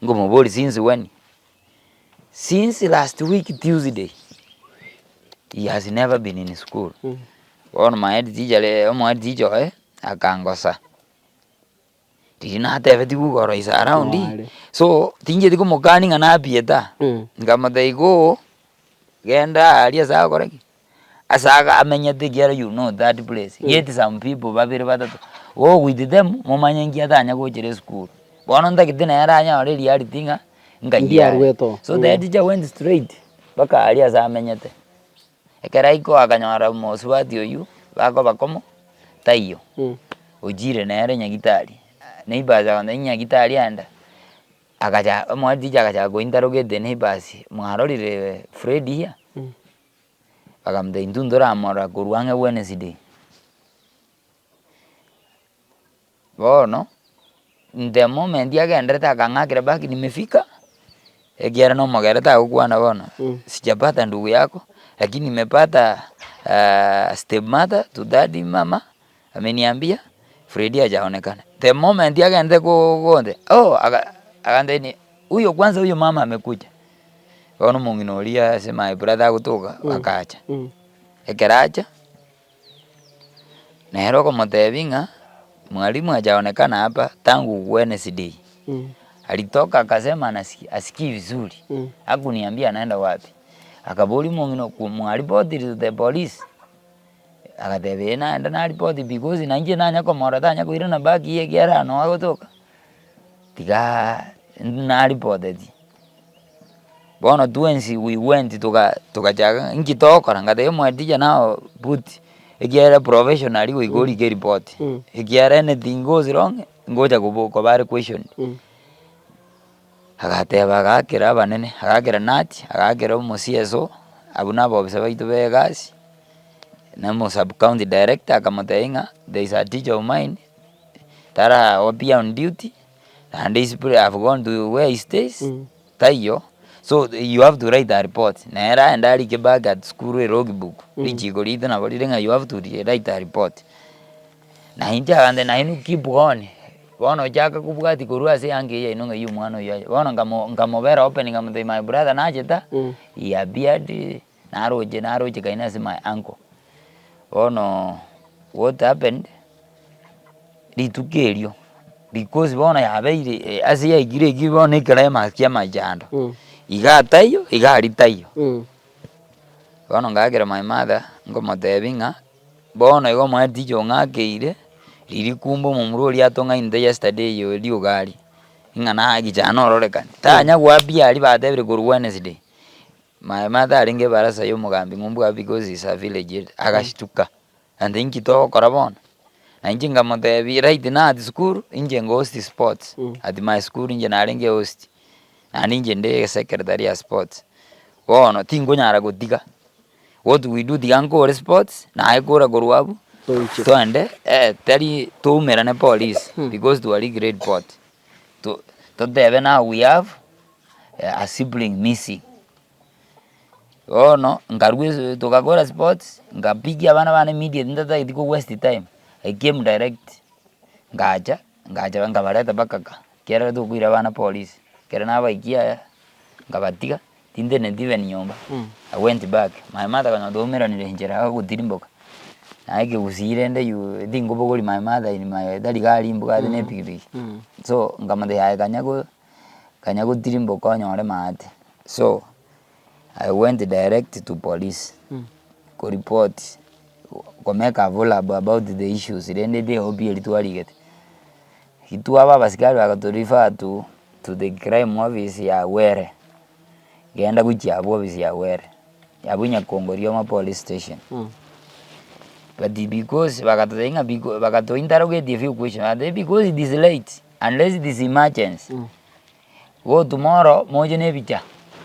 ngomo bori since last week Tuesday he has never been in school on my teacher akangosa tina hata veti kugoro is around so tinje tiko mokani ngana pieta ngamata igo genda alia sa koraki asaga amenya te gera you know that place yet some people babere batatu with them momanya ngia tanya go chere school bono ndakitena yaranya already yari tinga ngaya so the teacher went straight baka alia sa amenyete ekeraiko akanyara moswati oyu bako bakomo taiyo ojire nere nyagitari neighbors anda nyagitari anda akaja omwadija akaja go interrogate neighbors mwarorire Freddy here akamde indundora amora kuruange Wednesday bono the moment yagendeta akang'akira baki nimefika ekiara no magereta kukwana bono sijapata ndugu yako lakini nimepata stepmother to daddy mama ameniambia Freddy hajaonekana the moment yakaenda kugonde akandeni huyo kwanza huyo mama amekuja bono munginoria sema brother kutoka akacha ekeracha nero como te vinga mwalimu hajaonekana hapa tangu Wednesday. Alitoka akasema asikii vizuri. Hakuniambia anaenda wapi. Akabuli mwalipoti to the police. Akatebe naenda na report because nanje nanya ko morata nya kuira na bagi ye giara no agotoka. Tiga na reported. Bono tuensi we went tukajaga ngitoka ngade mwatija nao put egiara professionally we go get report. Egiara anything goes wrong ngoja ko bare question. Agateba agakira banene agakira nati agakira umucieso abuna bobisa baitu begasi namo sub county director akamuteinga there is a teacher of mine tara opia on duty and this I've gone to where he stays tayo. So you have to write a report na era and ali ke back at school logbook lichi golita na bolirenga you have to write a report na inja and na inu keep on bono jaka kubugati kurua se ange ya inonga yu mwana ya bono ngamobera opening ngamute my brother najeta ya beard na roje kaina se my uncle. Oh no, what happened? Litukerio because bona yabeire asi yaigire gibona ikrema kia majando. Igatayo igaritayo. Bona ngagera my mother ngomotebinga bona igo mwatijo ngakeire riri kumbo mumurori atonga inde yesterday yo liugari. Ingana agijana ororekani. Tanya gwabia ali batebire ku Wednesday. My mother alinge barasa yo mugambi ngumbuga because is a village agashituka and then kito korabon na injinga modebi right na at school inje host sports at my school inje na alinge host na inje nde secretary ya sports wono tingo nyara gutiga what we do the anko sports na aikora gorwabu so ande tari to merane police because to a great port to debe now we have a sibling missing. Oh no, ngarwe tukakora sports, ngapigia bana media ndata itiko waste time. I came direct. Ngaja ngabareta bakaka. Kera tukwira bana police. Kera nabaikia ngabatiga tinde nendive nyomba. I went back. My mother kana domera nirenjera kudirimboka. Naike usirende you dingo bogoli my mother in my daddy gali mboka ne pigiri. So ngamade ya kanyago dirimboka nyore mate. So I went direct to police. Ko report ko make available about the issues. Then they hope you to get. Hitu aba basikari bakatorifa to the crime office ya Were. Genda kuchi abo office ya Were. Yabunya Kongorioma police station. But because bakato interrogate a few questions. Because it is late unless it is emergency. Go tomorrow moja nebicha.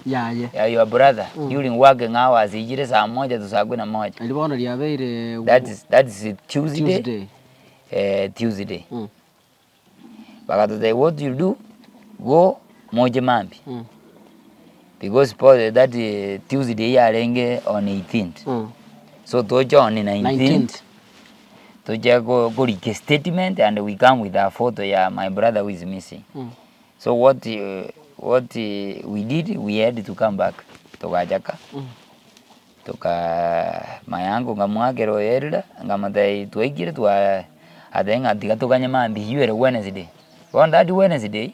Yeah, your brother during working hours ijire saa moja to saa 11. Alibona liabeire that is Tuesday. Tuesday. Bakato they what you do go moja mambi. Because that Tuesday ya renge on 18th. So toja on 19th. Toja go request statement and we come with a photo ya my brother who is missing. So what we did, we had to come back to Gajaka. Toka mayangu ngamwagero yerida ngamadai tuigire tu adenga tikatokanya mambi yure Wednesday. On that Wednesday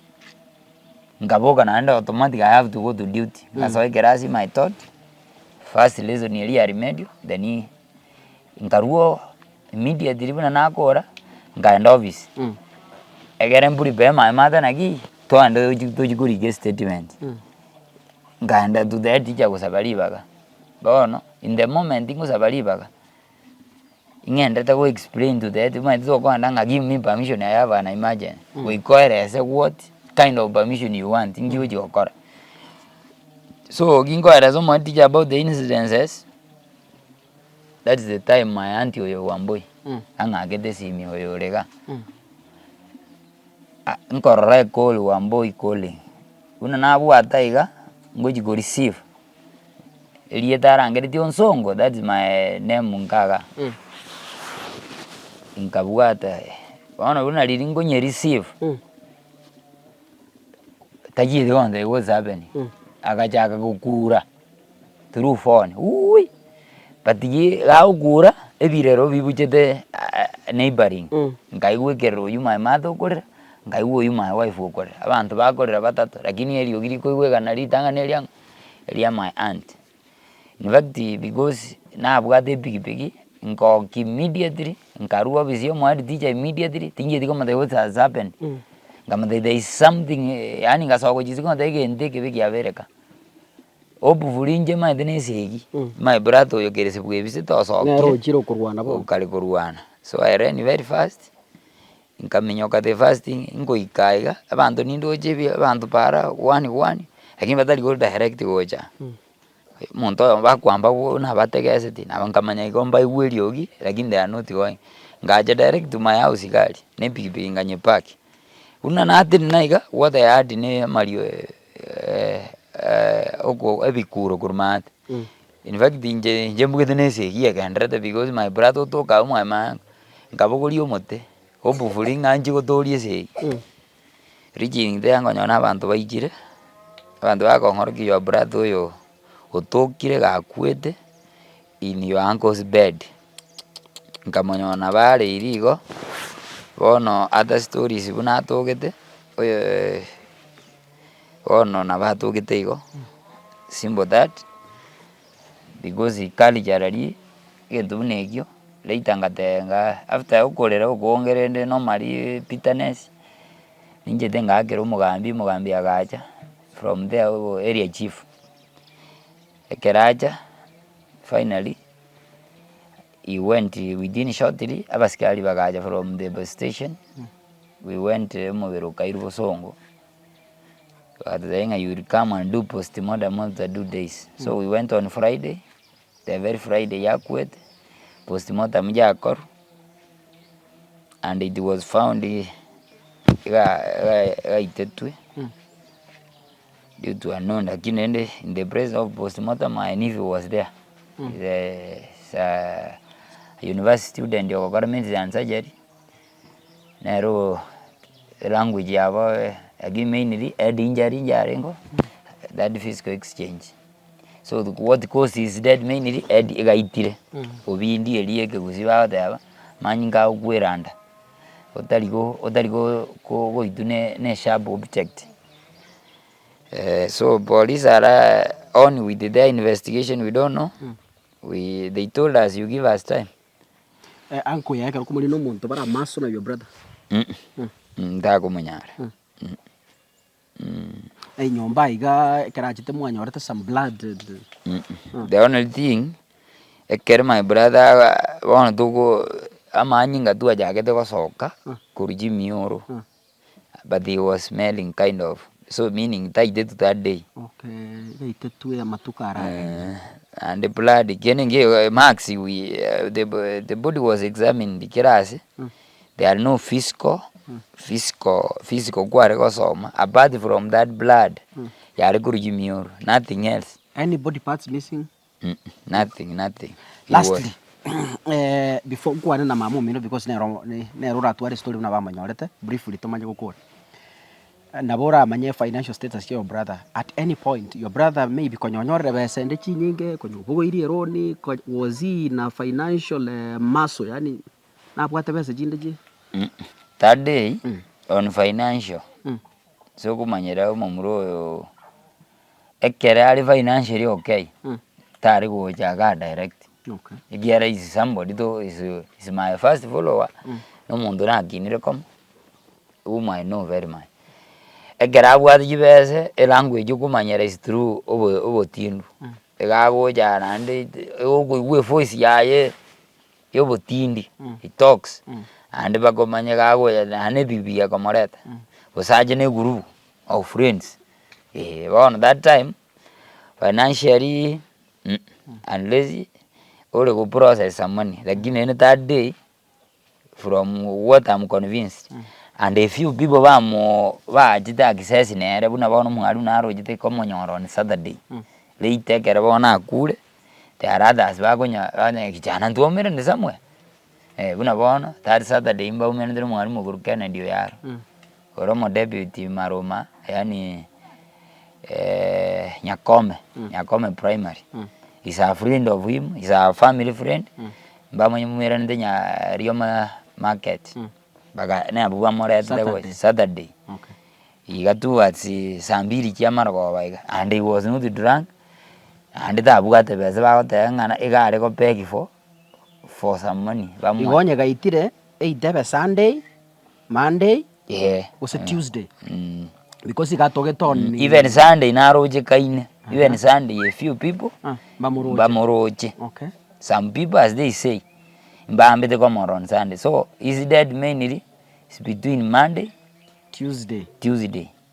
ngaboka naenda automatic I have to go to duty. So gerasi my thought first lesson ni ya remedio then ngaruo immediately bana nakora ngaenda office. Egere mpuri be my mother nagi to ando to get statement. Ngaenda to the teacher kusabalibaga. Bono in the moment kusabalibaga. Ingenda to explain to that might so go and give me permission I have an imagine. We call it as what kind of permission you want in you okora. So gingo era so much teacher about the incidences. That is the time my auntie oyo wamboi anga get the see me oyo rega. Nkorora call wamboi calling. Una nabu ataiga ngoji go receive. Elietara ngeti onsongo that is my name nkaga. Nkabuata. Wana una liringo nye receive. Taji the one that was happening. Akajaga kukura through phone. Ui. But ye gukura ebirero bibuchete neighboring ngaigwekerera oyu my mother okorera ngaigwa oyu my wife okorera abantu bakorera batatu lakini erio giri koigwekana ritang'ana eria my aunt. In fact because nabwate epikipiki ngoki immediately nkarua obisi omwari teacher immediately tingeti komata what has happened ngamata there is something yani ngasoko chisi komata egente kebe kiabereka obuvulinje maithe nesegi my brother oyo kerese bwebise tosoki nero chiro kurwana bo kali kurwana so I ran very fast nkamenyoka the first thing ngoikaiga abantu nindochebi abantu para one lakini batali go direct gocha muntu bakwamba na bategeseti na bankamanya igomba igweriogi lakini they are not going ngaja direct to my house gali ne pikipiki nganye park una nati naiga what I had ne mario oko ebikuro kurmat in fact nje mbugete nesegi gendrete because my brother toka my man ngabogori omote obufuri nganje gotorie sei reaching there ngonyona abantu baigire abantu bakongoroki your brother oyo otokire gakwete in your uncle's bed nkamonyona bare irigo bono other stories buna togete oyo bono na batogete igo simple that because ikali jarari gento bunegio leitangatenga after ukorera ukongerende normally bitterness ninje tenga akero mugambi agacha from there area chief ekeracha finally he went within shortly abasikali bagaja from the bus station we went mubiro kairu Bosongo but then you will come and do postmortem after 2 days so we went on Friday the very Friday yakwet postmortem jakor and it was found itetwe due to unknown lakini in the presence of postmortem my nephew was there he's a university student of government and surgery nero language yabo again mainly injury ngo that physical exchange so what causes that mainly igaitire obindi elieke gusiba daba manyinga ogweranda otaligo ko itune ne sharp object so police are on with their investigation we don't know they told us you give us time anko yake kumuli no muntu bara maso na your brother ndako munyara nyomba iga karachite mwanya orete some blood the only thing ekere my brother bona tuko amanyinga tu ajagete gosoka kuriji mioro but he was smelling kind of so meaning tied to that day okay itetu ya matukara and the blood kenenge max we the body was examined kirasi there are no physical kware gosoma apart from that blood yari kuriji mioro nothing else any body parts missing nothing lastly before kwane na mamu mino because nero ratware story na bamanyorete briefly tomanye gukora nabora amanye financial status your brother at any point your brother maybe konyonyorere besende chinyinge konyobugo iri eroni was he na financial muscle yani nabwate bese jindeje that day on financial so kumanyera omumuro ekere ali financially okay tari gojaga direct okay igiara is somebody though is my first follower no mundu nakinire kom whom I know very much egera bwati jibese language kumanyera is through obotindu egagoja nande ogwe voice yaye yobotindi he talks and bagomanya gagoja nane bibia komoreta usaje ne group of friends on that time financially unless ole go process some money lakini in that day from what I'm convinced and a few people bajita access nere buna bono mwaru naro jite komonyoro on Saturday leite kere bona akure the others bagonya anya kijana ntuomere ndi samwe buna bono that Saturday imba umene mwaru mugurukana ndio yaro oromo deputy maroma yani Nyakome primary is a friend of him, is a family friend mbamwira ndenya Rioma market baga ne abuwa morete go Saturday Okay. igatu ati sambiri kia margo baiga and he was not drunk and that bugate bese bagote ngana igare go pay for some money bamwe Igonye gaitire 8 Sunday, Monday, yeah was a Tuesday. Because he got to get on even Sunday na roje kaine even Sunday a few people bamoroje. Okay. Some people as they say mbambe de come on Sunday, so is that mainly it's between Monday Tuesday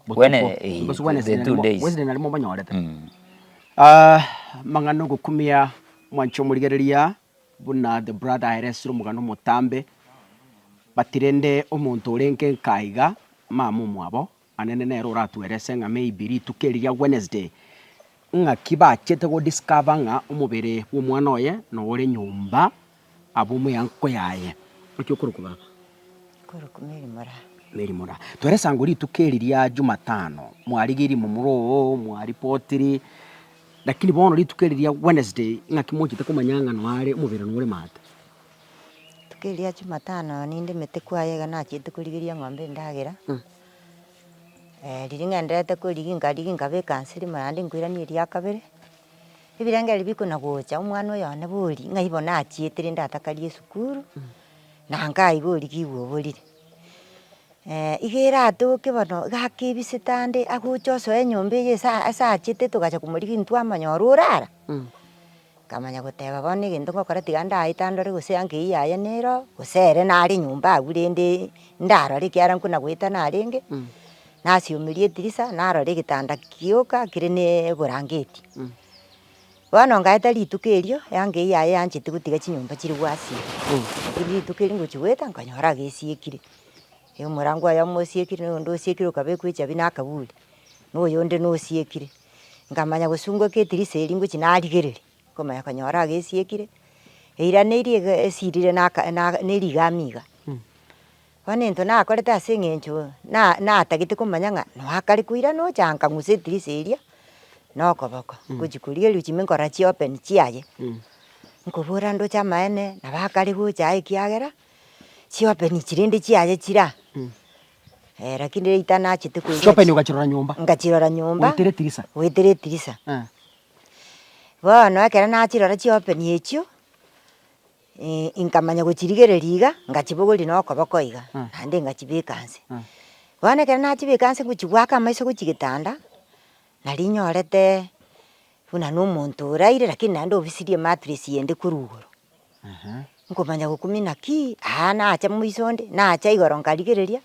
when the 2 days Wednesday na limo banyorete mangano gukumia mwancho murigereria buna the brother iresuru mugano mutambe batirende omuntu urenke kaiga mamu mwabo anene nero ratwerese nga maybe tukeriya Wednesday nga kiba chete go discover nga umubere w'umwana oye no ore nyumba abumu yanko yaye ukyo kurukuba meri mora tweresa nguri tukeriya Jumatano mwarigiri mu muro mwari potiri lakini bono litukeriya Wednesday nga kimochite kumanyanga no are umubere no ore mata tukeriya Jumatano ninde mete kwayega na chite kurigiria ng'ombe ndagera riringa ndete kuriginga be kansiri marandi ngwirani ria kabere ibiranga libiko na gocha umwana oyo ne buri nga ibona achietire ndatakari sukuru na nga ibori kiwo borire igera atoke bono gakibisitande aguchoso enyombe ye sa achite tugacha kumurigi ntwa manyoro urara kamanya guteba bone gento ngokora tiganda aitandore gose yange iyaye nero gusere nari nyumba agurende ndaro rikiara nkuna gwita narenge nasiumirie dirisa narore gitanda kioka kirene burangeti bono ngaeta ritukerio yange iyaye yanchite gutiga chinyumba chiri gwasi ritukerio ngochiweta nkanyora gesiekire yo murango ya mosiekire ndo siekire kabe kwicha binakabuli no yonde no siekire ngamanya gusungo ke dirisa eringo chinarigerere komanya kanyora gesiekire eira neirie esirire na nerigamiga bone nto na akorete ase ng'encho na atagete komanya ng'a no akari kuira no chanka ng'use dirisa eria no koboko kuchikuria ruchime nkora chi open chiaye nkobora ndo chamaene na bakari gocha ikiagera chi open chirinde chiaye chira lakini itana chite kuira shopping ugachirora nyumba ngachirora nyumba wetere dirisa bono ekera na chirora chi open echio inkamanya guchirigereriga ngachibogori no koboko iga ande ngachibekanse bono ekera na chibekanse guchibwaka amaiso guchigitanda nari nyorete buna no muntu uraire lakini nande obisirie mattress yende kurugoro nkomanya gukumina ki na acha muisonde na acha igoro ngarigereria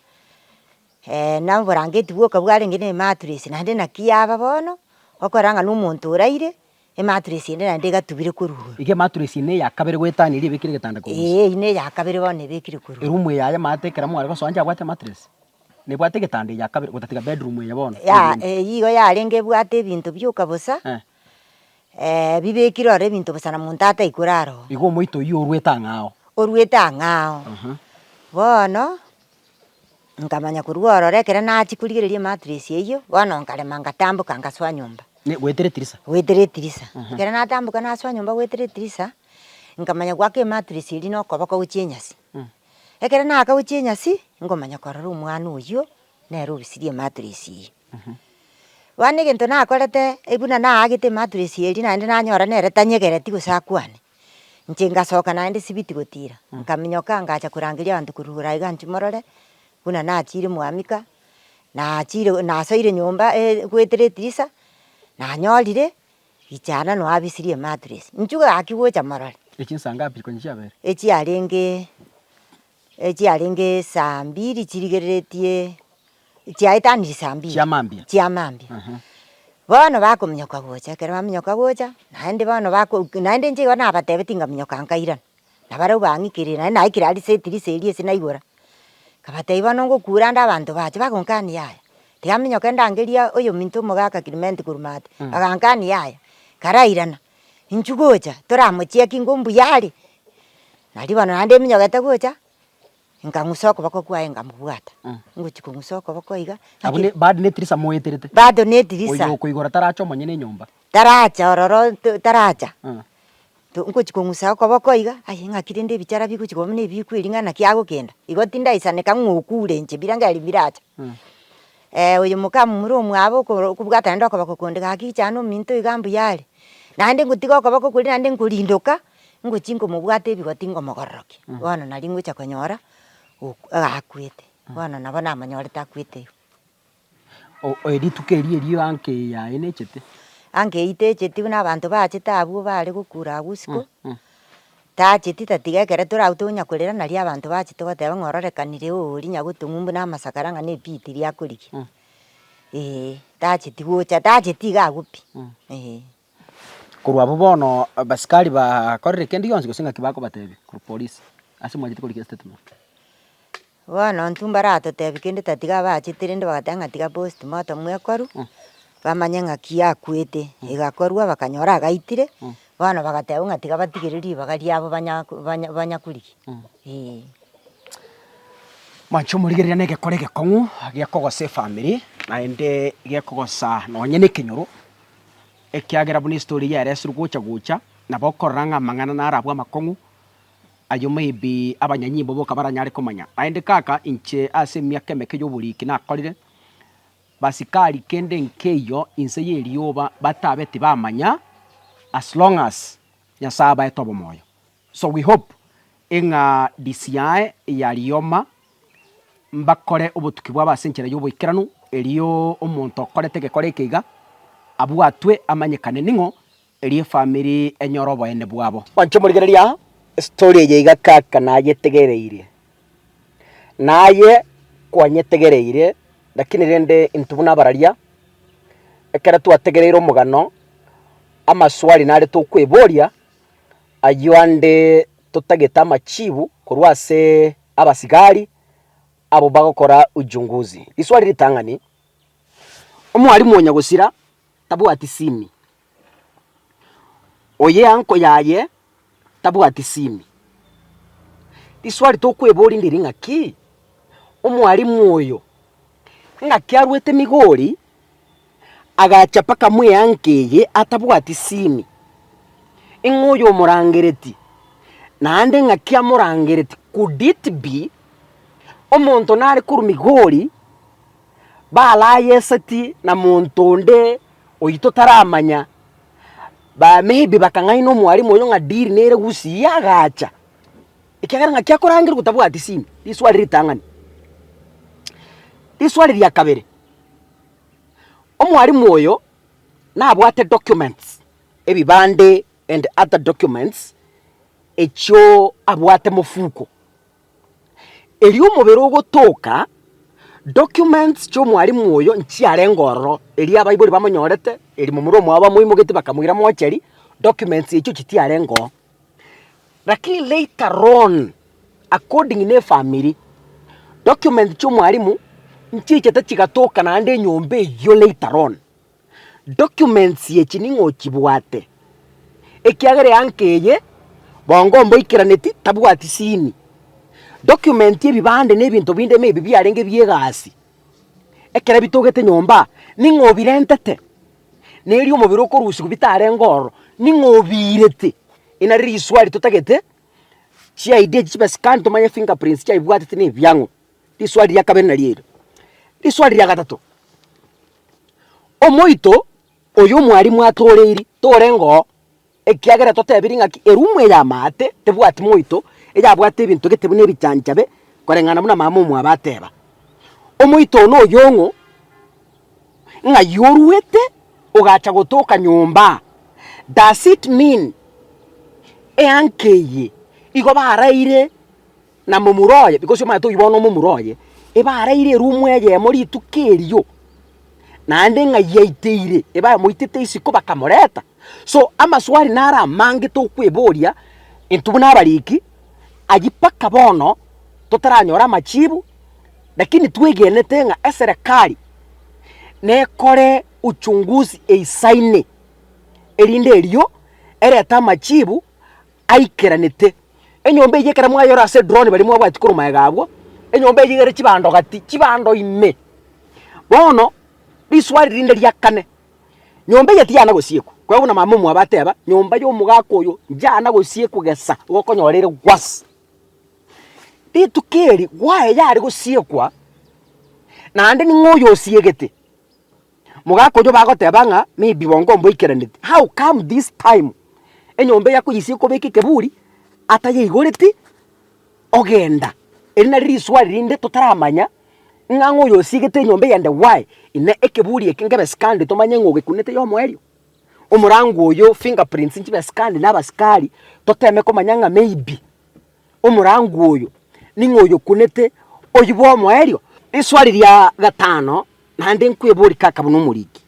na burangeti bwoka bware ngene mattress nande nakiyaba bono okoranga no muntu uraire mattress yende nande gatubire kurugoro ige mattress ine yakabere gwetani iri bikire gitanda ko ine yakabere bone bikire kurugoro room yaye matekera mwari basonja gwate mattress ne bwate gitanda yakabere gutatiga bedroom ya bono yigo yarenge bwate ebintu byuka busa bibekire ore ebintu busa na muntu ataikuraro igo moito iyo orweta ng'ao bono nkamanya kurwora rekera nachikurigereria mattress eyo bono nkarema ngatambuka ngaswa nyumba ne wetere tirisa kera natambuka naswa nyumba wetere tirisa nkamanya gwake mattress iri no koboko guchenyasi ekera naka guchenyasi ngomanya korora omwana oyo nero bisirie mattress iyi wane gento nakorete ebuna naagite mattress iri nande nanyora nere tanyegereti gusakwane nche ngasoka nande sibiti gotira nkaminyoka ngacha kurangiria abantu kurura iga nchimorore buna nachire mwamika nasoire nyumba gwetere tirisa nanyorire ichana no abisirie mattress nchuga akigocha marore echinsanga apiko nchabere echiarenge saa 2 chirigereretie chiaitaniri saa 2 chiamambia bono bakominyoka gocha kera baminyoka gocha naende bono naende nchigo nabatebeti ngaminyoka nkairana nabara bang'ikire naikire ari setirisa erie sinaigora kabatei bono ngokura nda abantu bache bagonkani yaya tigaminyoka ndangeria oyo minto mogaka kirimenti kurumate agankani yaya karairana inchugocha toramochieki ngombu yari nari bono nande minyogete gocha nkang'usa okoboko kwaye ngamubwata ngochiko ng'usa okoboko iga abune bad netirisa moeterete bado netirisa oyo koigora taracho monyene nyumba taracha ororo taracha ngochikongusa okoboko iga aye ng'akire nde ebichara bikuchikomu na ebikwering'ana kiagokenda igo tindaisaneka ng'okure inche biranga eri biracha oyo mokamu muri omwabo okobwata naende okoboko konde gakichana ominto iga mbuyare naende ngotiga okoboko kori naende nkorindoka ngochi nkomobwata ebigoti ngomogororokia bono nari ngocha konyora agakwete bono nabo namonyorete akwete erituko erio anke yaye nechete ange eitecheti buna abanto bachete abwo bare gokura agusiko tacheti tatiga ekere toraute onyakorera nari abanto bachete goteba ng'ororekanire ori nyagotong'u buna amasakara ng'a na epiti riakorigia tacheti gocha tacheti iga abwo pi korwa abo bono basikari bakorire kende yonsi gose ng'aki bakobatebi korwa polisi ase mwachete korigia statement bono ntwe mbaratotebi kende tatiga bachete rende bagateba ng'a tiga postmortem mwekoru bamanye ng'aki akwete igakorwa bakanyora agaitire bono bagateba ng'a tiga batigereri ribaga riabo banyakurigia mancho morigereria na egekore egekong'u giakogosa efamily naende giakogosa nonye na ekenyoro ekiagera buna estori yaeresirwe gocha nabo okorora ng'a amang'ana nare abwo amakong'u ayo maybe abanyanyimbo boka baranyare komanya naende kaka inche ase emiaka emeke ya oboriki nakorire basikari kende nkeyo inse yerioba batabeti bamanya as long as nyasaye abaete obomoyo so we hope eng'a DCI yarioma mbakore obotuki bwa basenchera y'oboikeranu erio omonto okorete gekore ekeiga abwatwe amanyekane ning'o eri efamily enyora oboene bwabo wancho morigereria story eye iga kaka nayetegereire naye kwanyetegereire lakini rende intubu nabararia ekera twategereire omogano amaswali nare tokweboria ayo ande totageta amachibu korwa ase abasigari abo bagokora ujunguzi iswali ritang'ani omwarimu onyagosira tabwati simi oye anko yaye tabwati simi iswali tokweboria ndiri ng'aki omwarimu oyo ng'aki arwete migori agachapa kamwe ankeye atabwati simi ing'oyo omorangereti naende ng'aki amorangereti could it be omonto nare korwa migori balayeseti na monto onde oito taramanya maybe bakang'aina omwarimu oyo ng'a diri nere gusii agacha ekiagera ng'aki akorangeri gotabwati simi riswali ritang'ani riswali ria kabere omwarimu oyo nabwate documents ebibande and other documents ekyo abwate mofuko eri omobere ogotoka documents kyo omwarimu oyo nchiare engororo eri abaibori bamonyorete eri momuro omwaba moimogete bakamugira mocheri documents ekyo chitiare ngo lakini later on according ne family documents kyo omwarimu nchichete chigatoka naende enyomba eyo later on documents echi ning'o chibwate ekiagere ankeye bongo mboikeraneti tabwati sini document ebibande nebinto binde maybe biarenge biegasi ekera bitogete nyomba ning'o birentete neri omobiri okorusi bitare ngoro ning'o birete ina riswali totagete chia idea chibasikani tomanya fingerprints chia ibwatete ne byango riswali yakabere na riero riswali ya gatatu omoito oyo mwarimu atoreiri torengo ekiagera totebiri ng'aki erumwe ya mate tebwati moito eyabwate ebinto gete bune bichanchabe koreng'ana buna mama omwe abateba omoito no yongo ng'a yoruete ogacha gotoka nyomba does it mean eankeye igo baraire na mumuroye because mato ibono mumuroye ebaraire erumwe ye muri tukerio naende ng'a yaiteire eba moitete isiko bakamoreta so amaswali nara mange tokweboria intubu nabariki agipaka bono totaranyora machibu lakini twegenete ng'a eserikali nekore uchunguzi eisaine erinde erio ereta machibu aikeranete enyomba eyekera mwayora ase drone bari mwabwati koruma egabwo enyomba eyigere chibando gati chibando ime bono riswali rinde ria kane nyomba yatiana gociekwa kwa kuna mama mwa bateba nyomba yo mugako uyu njana gociekwa gesa ugokonyorere gwas ditukeri gwae yari gociekwa na ande ni ngoyo ciegete mugako uyu bagoteba nga maybe bongo mboikeranite how come this time enyomba yakuyisie kubiki keburi ataye igoreti ogenda erina riswa rinde tutaramanya ngango yo sigete nyombe yande why ine ekeburi ekengebe skandi tomanye ngoge kunete yo mwerio umurango yo fingerprints nchibe skandi nabaskari toteme ko manyanga maybe umurango yo ningoyo kunete oyibo mwerio iswari lya gatano nande nkweburi kaka buno muriki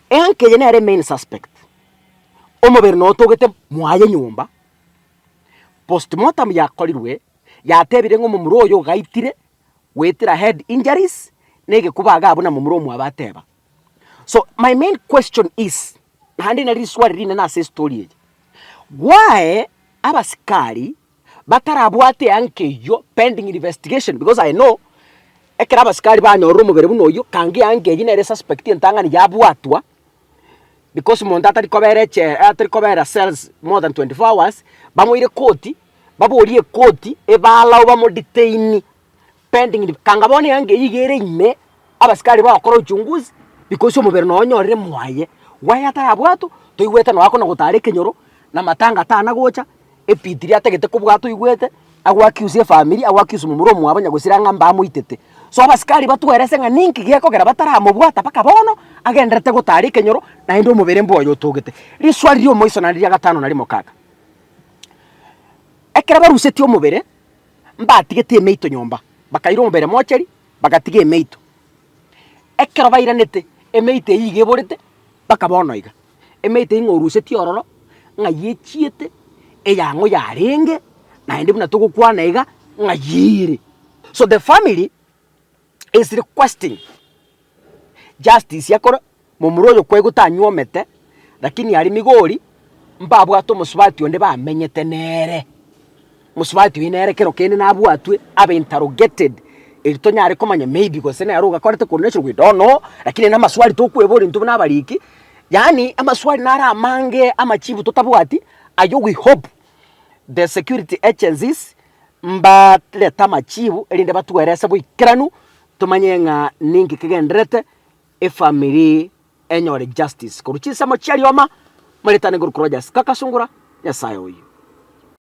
enke yenere main suspect omubere no togete mwaye nyumba postmortem yakorirwe yatebire ngo mumuro oyo gaitire wetira head injuries nege kubaga abuna mumuro mwa bateba. So my main question is handi na riswari rina na story why abasikari batarabwate anke yo pending investigation because I know ekera abasikari banyoro mubere buno oyo kangi anke yine suspect ntangani yabwatwa because monda atari kobere cells more than 24 hours bamuire koti baborie koti ebala oba detain pending kangabone yange yigere ime abasikari bakora uchunguzi because omubere no onyorere mwaye waya tarabwato toigwete no akona gutare kenyoro na matanga tana gocha epitiri ategete kubwato igwete agwakiusie family agwakiusie mumuro mwabanya gusira ngamba amuitete so abasikari batwerese nga ninki giekogera bataramubwata paka bono agenderete gutari kenyoro na indi omubere mboyo tugete riswari ryo moiso na rya gatano na rimo kaka ekera baruseti omubere mbatigete emeito nyomba bakairo omubere mocheri bagatige emeito ekera bairanete emeite yigeborete paka bono iga emeite ingoruseti ororo nga yechiete eyango yarenge na indi buna tugukwana iga nga yire. So the family is requesting justice yakora mumuroyo kwegutanyomete lakini ari migori mbabwato musubati onde bamenyete nere musubati winere kero kene nabwatwe abe interrogated elitonya ari komanya maybe ko sene aruga korete connection we don't know lakini na maswali tokwebora ntu nabariki yani amaswali nara amange amachibu totabwati ayo we hope the security agencies mbatleta machibu elinde batwerese bwikiranu tumanye nga ningi kigendrete family enyore justice kuruchisa mochari oma maritane gurukrojas kakasungura yasayo uyu